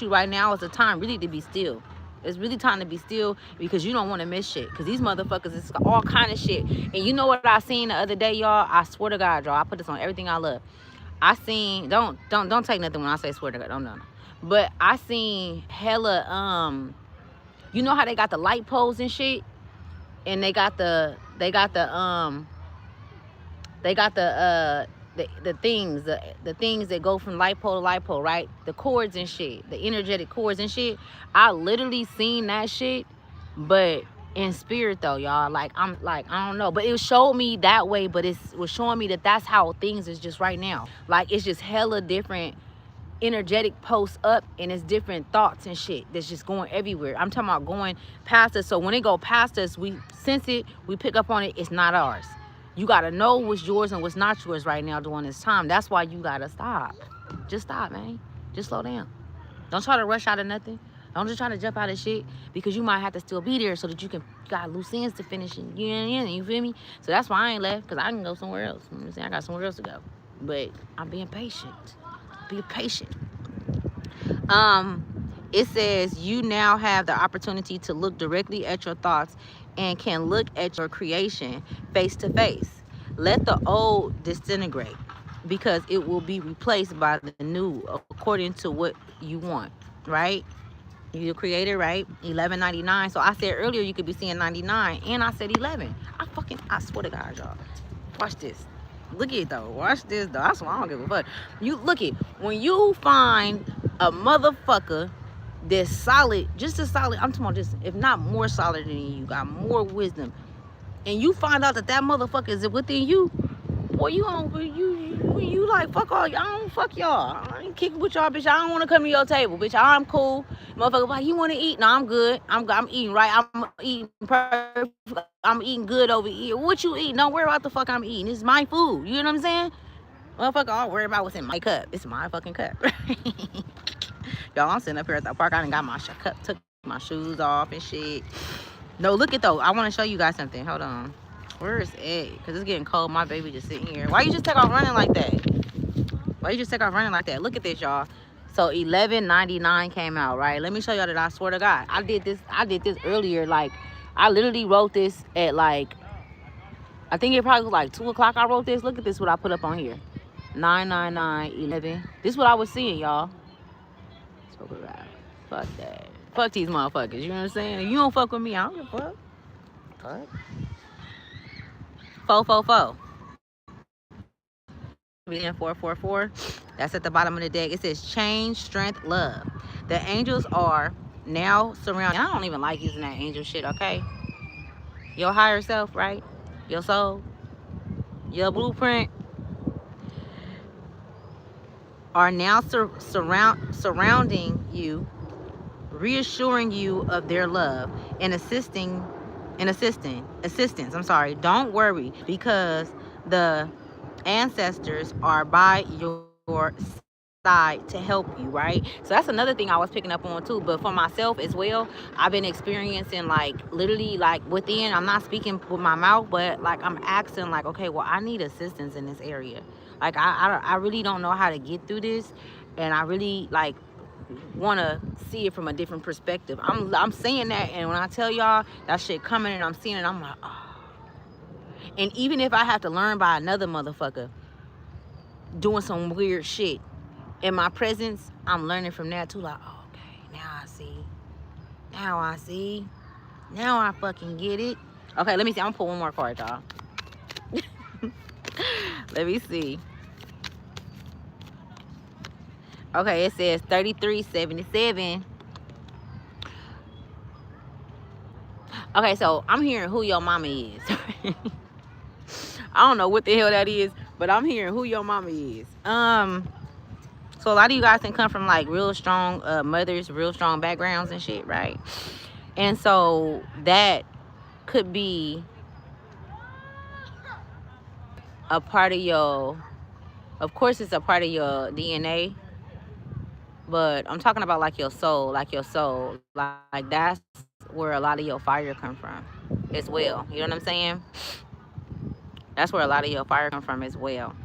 right now is the time really to be still. It's really time to be still because you don't want to miss shit. Because these motherfuckers is all kind of shit. And you know what I seen the other day, y'all? I swear to God, y'all. I put this on everything I love. I seen, don't take nothing when I say swear to God. No. But I seen hella, you know how they got the light poles and shit? And they got the things that go from light pole to light pole, right? The cords and shit, the energetic cords and shit. I literally seen that shit, but in spirit though, y'all. Like, I'm like, I don't know, but it showed me that way, but it was showing me that that's how things is just right now. Like, it's just hella different energetic posts up, and it's different thoughts and shit that's just going everywhere. I'm talking about going past us. So when it go past us, we sense it, we pick up on it, it's not ours. You gotta know what's yours and what's not yours right now during this time. That's why you gotta stop. Just stop, man. Just slow down. Don't try to rush out of nothing. Don't just try to jump out of shit, because you might have to still be there so that you got loose ends to finish and you feel me? So that's why I ain't left, because I can go somewhere else. You know what I'm saying? I got somewhere else to go. But I'm being patient. Be patient. It says you now have the opportunity to look directly at your thoughts and can look at your creation face to face. Let the old disintegrate because it will be replaced by the new according to what you want, right? You're the creator, right? 1199. So I said earlier you could be seeing 99 and I said 11. I swear to God, y'all. Watch this. Look at it though. Watch this though. That's why I don't give a fuck. You look it. When you find a motherfucker that's solid, just as solid, I'm talking about just, if not more solid than you, got more wisdom, and you find out that motherfucker is within you, boy, you like, fuck all y'all. I don't fuck y'all. I ain't kicking with y'all, bitch. I don't want to come to your table, bitch. I'm cool. Motherfucker, like, you want to eat? No, I'm good. I'm eating right. I'm eating perfect. I'm eating good over here. What you eating? Don't worry about the fuck I'm eating. It's my food. You know what I'm saying? Motherfucker, I'll worry about what's in my cup. It's my fucking cup. Y'all, I'm sitting up here at the park. I done got my cup, took my shoes off and shit. No, look at though. I want to show you guys something. Hold on. Where's Ed? Because it's getting cold. My baby just sitting here. Why you just take off running like that? Why you just take off running like that? Look at this, y'all. So 1199 came out, right? Let me show y'all that I swear to God. I did this earlier. Like, I literally wrote this at like, I think it probably was like 2 o'clock I wrote this. Look at this, what I put up on here. 99911. This is what I was seeing, y'all. So fuck that. Fuck these motherfuckers. You know what I'm saying? If you don't fuck with me, I don't give a fuck. Fuck. 444. civilian 444. That's at the bottom of the deck. It says change, strength, love. The angels are now surrounding. I don't even like using that angel shit, okay? Your higher self, right? Your soul, your blueprint are now surrounding you, reassuring you of their love and assistance. I'm sorry. Don't worry, because the ancestors are by your side to help you, right? So that's another thing I was picking up on too. But for myself as well, I've been experiencing, like, literally, like, within, I'm not speaking with my mouth, but like I'm asking, like, okay, well, I need assistance in this area. Like, I really don't know how to get through this, and I really, like, want to see it from a different perspective. I'm saying that, and when I tell y'all that shit coming and I'm seeing it, I'm like, oh. And even if I have to learn by another motherfucker doing some weird shit in my presence, I'm learning from that too. Like, oh, okay, now I see. Now I see. Now I fucking get it. Okay, let me see. I'm gonna pull one more card, y'all. Let me see. Okay, it says 3377. Okay, so I'm hearing who your mama is. I don't know what the hell that is, but I'm hearing who your mama is. So a lot of you guys can come from, like, real strong mothers, real strong backgrounds and shit, right? And so that could be a part of your, of course it's a part of your DNA, but I'm talking about, like, your soul, like that's where a lot of your fire come from as well. You know what I'm saying? That's where a lot of your fire come from as well.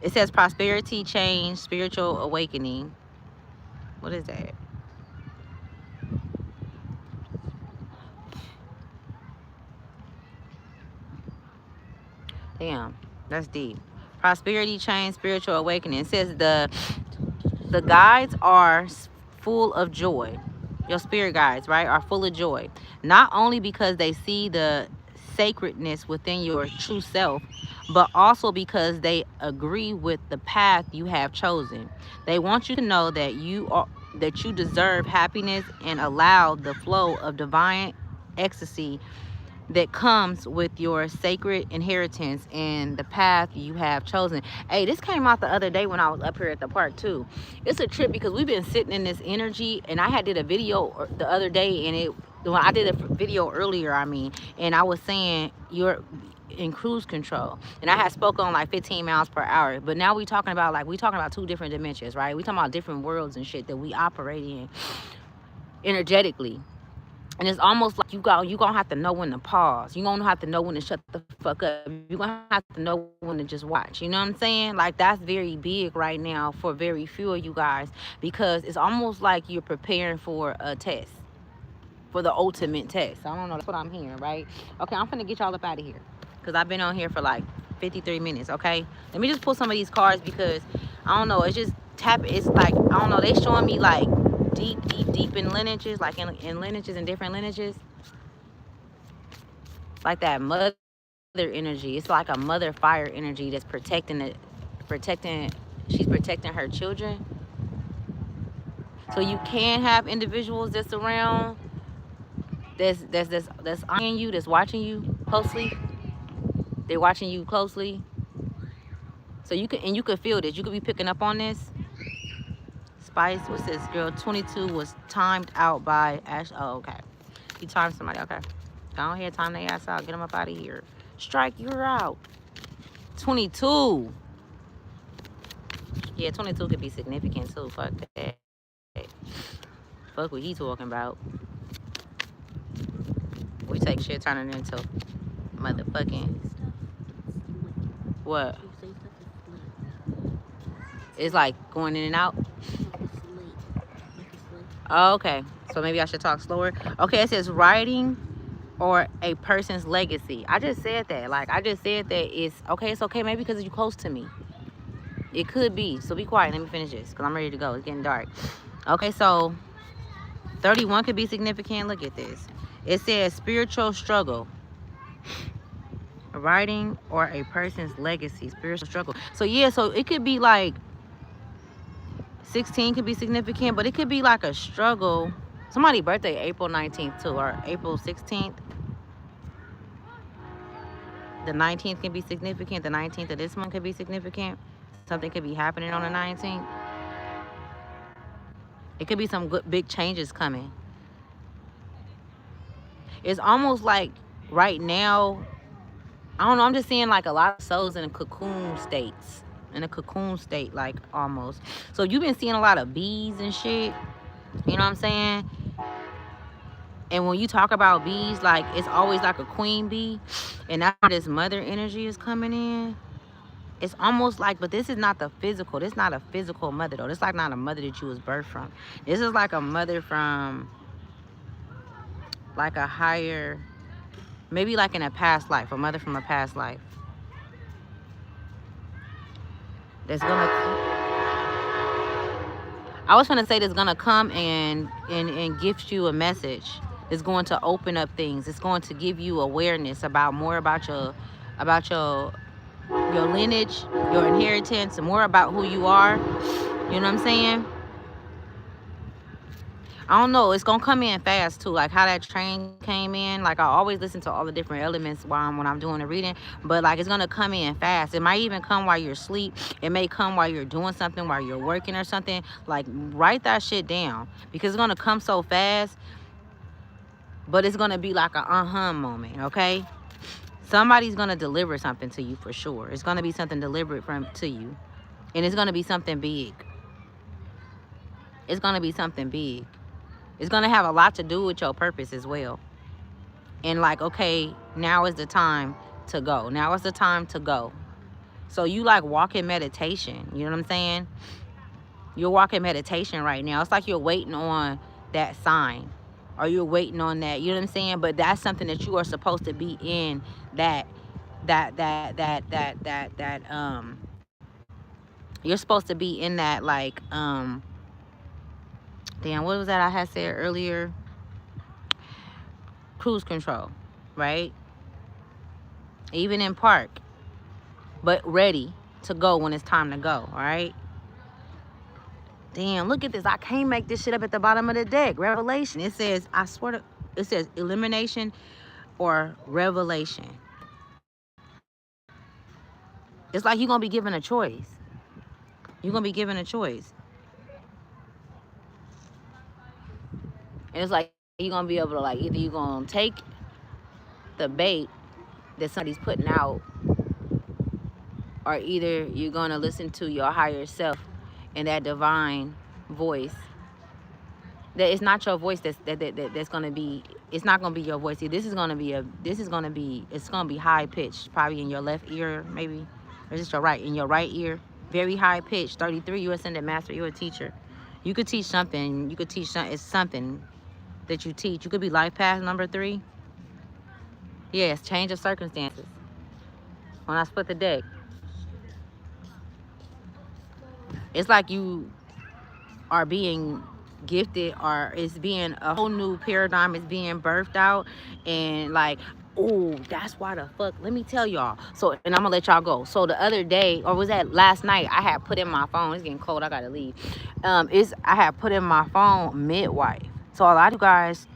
It says prosperity, change, spiritual awakening. What is that? Damn, that's deep. Prosperity, change, spiritual awakening. It says the guides are full of joy. Your spirit guides, right, are full of joy. Not only because they see the sacredness within your true self, but also because they agree with the path you have chosen. They want you to know that you deserve happiness and allow the flow of divine ecstasy that comes with your sacred inheritance and the path you have chosen. Hey, this came out the other day when I was up here at the park too. It's a trip because we've been sitting in this energy, and I did a video the other day, and when I did a video earlier, and I was saying you're in cruise control, and I had spoke on like 15 miles per hour, but now we talking about two different dimensions, right? We talking about different worlds and shit that we operate in energetically. And it's almost like you gonna have to know when to pause. You gonna have to know when to shut the fuck up. You gonna have to know when to just watch. You know what I'm saying? Like, that's very big right now for very few of you guys, because it's almost like you're preparing for a test, for the ultimate test. I don't know. That's what I'm hearing, right? Okay, I'm finna get y'all up out of here because I've been on here for like 53 minutes. Okay, let me just pull some of these cards because I don't know. It's just it's like, I don't know. They showing me like deep in lineages, like in lineages and different lineages, like that mother energy. It's like a mother fire energy that's she's protecting her children. So you can have individuals that's around, that's eyeing you, that's watching you closely. They're watching you closely. So you can feel this. You could be picking up on this. Spice, what's this? Girl 22 was timed out by Ash. Oh, okay. You timed somebody. Okay. Go ahead, time their ass out. Get them up out of here. Strike, you're out. 22. Yeah, 22 could be significant too. Fuck that. Fuck what he talking about. We take shit turning into motherfucking. What? It's like going in and out. Oh, okay. So maybe I should talk slower. Okay, it says writing or a person's legacy. I just said that. Like, I just said that it's okay maybe because you're close to me. It could be. So be quiet. Let me finish this because I'm ready to go. It's getting dark. Okay, so 31 could be significant. Look at this. It says spiritual struggle. writing or a person's legacy, spiritual struggle. So yeah, so it could be like 16 could be significant, but it could be like a struggle. Somebody's birthday April 19th too, or April 16th. The 19th can be significant. The 19th of this month could be significant. Something could be happening on the 19th. It could be some good big changes coming. It's almost like right now, I don't know, I'm just seeing like a lot of souls in a cocoon states. In a cocoon state, like almost. So you've been seeing a lot of bees and shit. You know what I'm saying? And when you talk about bees, like it's always like a queen bee. And that's where this mother energy is coming in. It's almost like, but this is not the physical. This is not a physical mother though. This is like not a mother that you was birthed from. This is like a mother from like a higher, maybe like in a past life, a mother from a past life. That's gonna, I was gonna say that's gonna come and gift you a message. It's going to open up things. It's going to give you awareness about more about your lineage, your inheritance, and more about who you are. You know what I'm saying? I don't know. It's gonna come in fast too, like how that train came in. Like I always listen to all the different elements when I'm doing the reading, but like it's gonna come in fast. It might even come while you're asleep. It may come while you're doing something, while you're working or something. Like write that shit down because it's gonna come so fast. But it's gonna be like a moment, okay? Somebody's gonna deliver something to you for sure. It's gonna be something delivered to you, and it's gonna be something big. It's gonna be something big. It's going to have a lot to do with your purpose as well. And like, okay, now is the time to go. Now is the time to go. So you like walk in meditation. You know what I'm saying? You're walking meditation right now. It's like you're waiting on that sign. Or you're waiting on that. You know what I'm saying? But that's something that you are supposed to be in. You're supposed to be in that like, damn, what was that I had said earlier? Cruise control, right? Even in park, but ready to go when it's time to go, all right? Damn, look at this. I can't make this shit up at the bottom of the deck. Revelation. It says, I swear to, it says elimination or revelation. It's like you're going to be given a choice. You're going to be given a choice. And it's like you're going to be able to like, either you're going to take the bait that somebody's putting out, or either you're going to listen to your higher self and that divine voice. That it's not your voice that's going to be, it's not going to be your voice. This is going to be it's going to be high pitched, probably in your left ear maybe, or just your right, in your right ear. Very high pitched. 33, you're ascended master, you're a teacher. You could teach something. You could teach something. It's something that you teach. You could be life path number 3. Yes, change of circumstances. When I split the deck, it's like you are being gifted, or it's being a whole new paradigm is being birthed out. And like, oh, that's why the fuck, let me tell y'all. So, and I'm gonna let y'all go. So the other day, or was that last night, I had put in my phone, it's getting cold, I gotta leave. I had put in my phone midwife. So a lot of you guys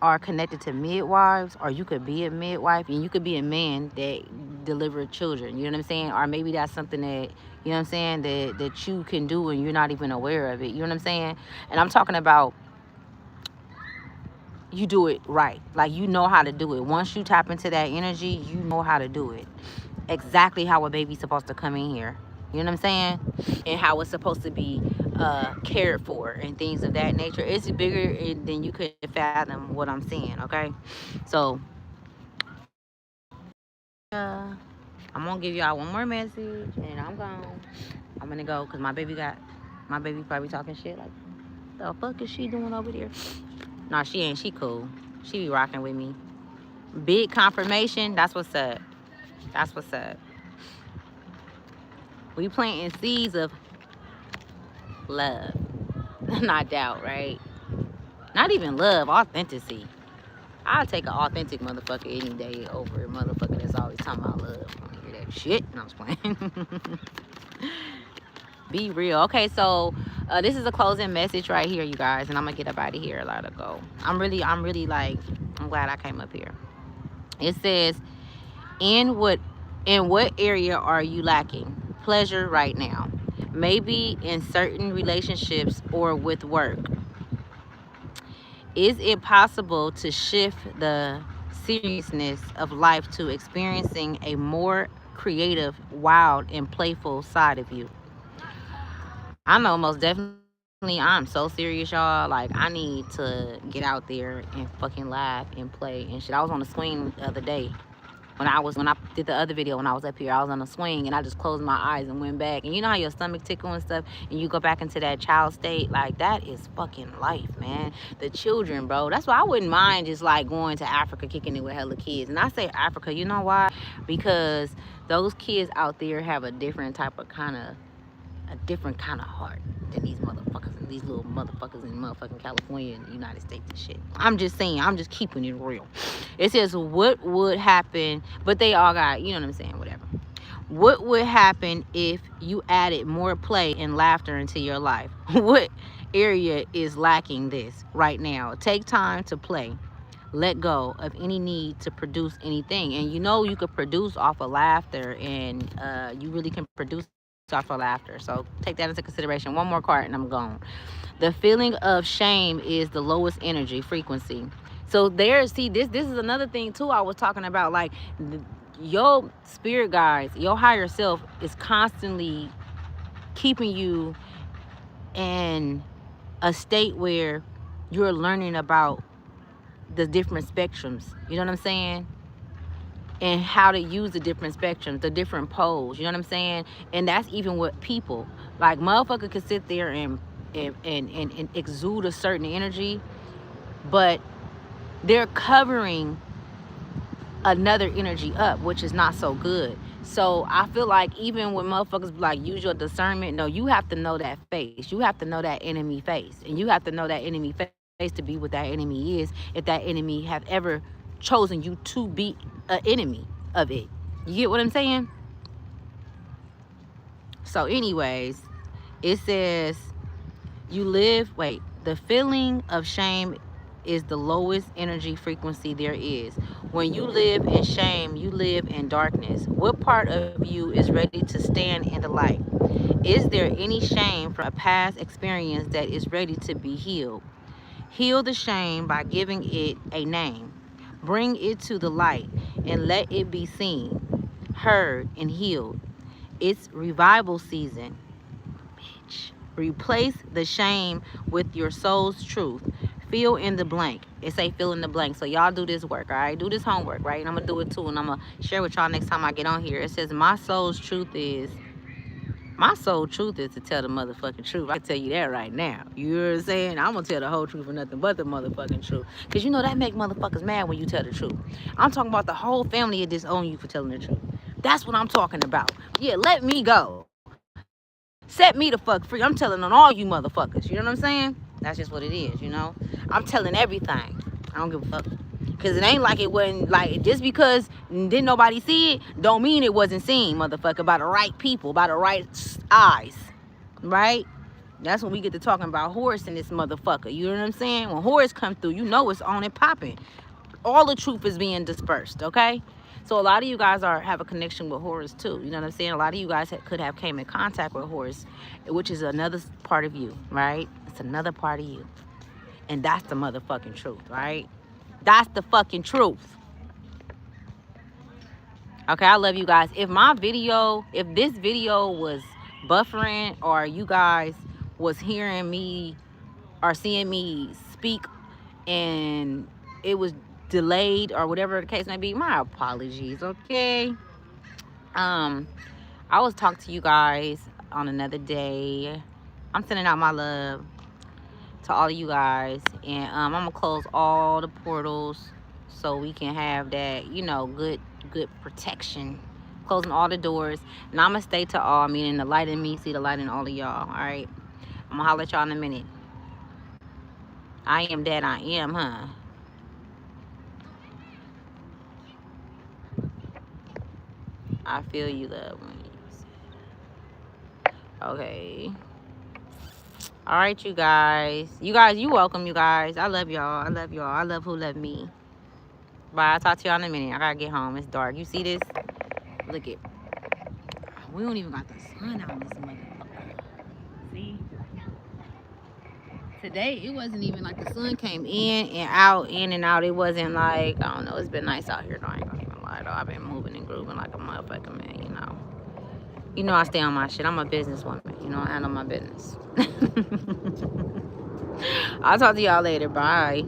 are connected to midwives, or you could be a midwife, and you could be a man that deliver children. You know what I'm saying? Or maybe that's something that, you know what I'm saying, that you can do and you're not even aware of it. You know what I'm saying? And I'm talking about you do it right. Like, you know how to do it. Once you tap into that energy, you know how to do it. Exactly how a baby's supposed to come in here. You know what I'm saying? And how it's supposed to be cared for and things of that nature. It's bigger than you could fathom what I'm saying, okay? So, I'm going to give y'all one more message, and I'm gone. I'm going to go because my baby probably talking shit like, the fuck is she doing over there? No, she ain't. She cool. She be rocking with me. Big confirmation. That's what's up. That's what's up. We planting seeds of love. Not doubt, right? Not even love, authenticity. I'll take an authentic motherfucker any day over a motherfucker that's always talking about love. I don't hear that shit. No, I'm just playing. Be real. Okay, so this is a closing message right here, you guys, and I'm gonna get up out of here. Let it go. I'm really like, I'm glad I came up here. It says, in what area are you lacking pleasure right now? Maybe in certain relationships or with work. Is it possible to shift the seriousness of life to experiencing a more creative, wild, and playful side of you? I know most definitely I'm so serious, y'all. Like, I need to get out there and fucking laugh and play and shit. I was on the swing the other day when I did the other video when I was up here. I was on a swing and I just closed my eyes and went back. And you know how your stomach tickle and stuff, and you go back into that child state? Like, that is fucking life, man. The children, bro. That's why I wouldn't mind just like going to Africa, kicking it with hella kids. And I say Africa, you know why? Because those kids out there have a different heart than these motherfuckers and these little motherfuckers in motherfucking California and the United States and shit. I'm just saying, I'm just keeping it real. It says, what would happen, but they all got, you know what I'm saying, whatever. What would happen if you added more play and laughter into your life? What area is lacking this right now? Take time to play. Let go of any need to produce anything. And you know you could produce off of laughter, and you really can produce off of laughter. So take that into consideration. One more card and I'm gone. The feeling of shame is the lowest energy frequency. So there, see, this is another thing too I was talking about. Like, your spirit guides, your higher self is constantly keeping you in a state where you're learning about the different spectrums. You know what I'm saying? And how to use the different spectrums, the different poles, you know what I'm saying? And that's even with people. Like, motherfucker could sit there and exude a certain energy, but they're covering another energy up, which is not so good. So I feel like even when motherfuckers like use your discernment, no, you have to know that face. You have to know that enemy face. And you have to know that enemy face to be what that enemy is, if that enemy have ever chosen you to be an enemy of it. You get what I'm saying? So anyways, it says the feeling of shame is the lowest energy frequency there is. When you live in shame, you live in darkness. What part of you is ready to stand in the light? Is there any shame from a past experience that is ready to be healed? Heal the shame by giving it a name. Bring it to the light and let it be seen, heard, and healed. It's revival season. Bitch. Replace the shame with your soul's truth. Fill in the blank. It say fill in the blank. So y'all do this work, all right? Do this homework, right? And I'm going to do it too. And I'm going to share with y'all next time I get on here. It says my soul truth is to tell the motherfucking truth. I can tell you that right now. You know what I'm saying? I'm going to tell the whole truth and nothing but the motherfucking truth. Because you know that make motherfuckers mad when you tell the truth. I'm talking about the whole family of disown you for telling the truth. That's what I'm talking about. Yeah, let me go. Set me the fuck free. I'm telling on all you motherfuckers. You know what I'm saying? That's just what it is, you know? I'm telling everything. I don't give a fuck. Because it ain't like it wasn't, like, just because didn't nobody see it, don't mean it wasn't seen, motherfucker, by the right people, by the right eyes, right? That's when we get to talking about Horus and this motherfucker. You know what I'm saying? When Horus come through, you know it's on and popping. All the truth is being dispersed, okay? So a lot of you guys have a connection with Horus too. You know what I'm saying? A lot of you guys could have came in contact with Horus, which is another part of you, right? It's another part of you. And that's the motherfucking truth, right? That's the fucking truth. Okay, I love you guys. If this video was buffering, or you guys was hearing me or seeing me speak and it was delayed or whatever the case may be, my apologies, okay? I will talk to you guys on another day. I'm sending out my love to all of you guys, and I'm gonna close all the portals so we can have that, you know, good protection. Closing all the doors, and I'm gonna stay to all, meaning the light in me see the light in all of y'all. All right, I'm gonna holler at y'all in a minute. I am that I am, huh? I feel you, love. When you say that. Okay. All right, you guys. You guys, you welcome, you guys. I love y'all. I love y'all. I love who love me. Bye. I'll talk to y'all in a minute. I gotta get home. It's dark. You see this? Look it. We don't even got the sun out this motherfucker. See? Today, it wasn't even like the sun came in and out. It wasn't like, I don't know. It's been nice out here, though. I ain't gonna even lie, though. I've been moving and grooving like a motherfucker, man, you know. You know I stay on my shit. I'm a businesswoman. You know, I handle my business. I'll talk to y'all later. Bye.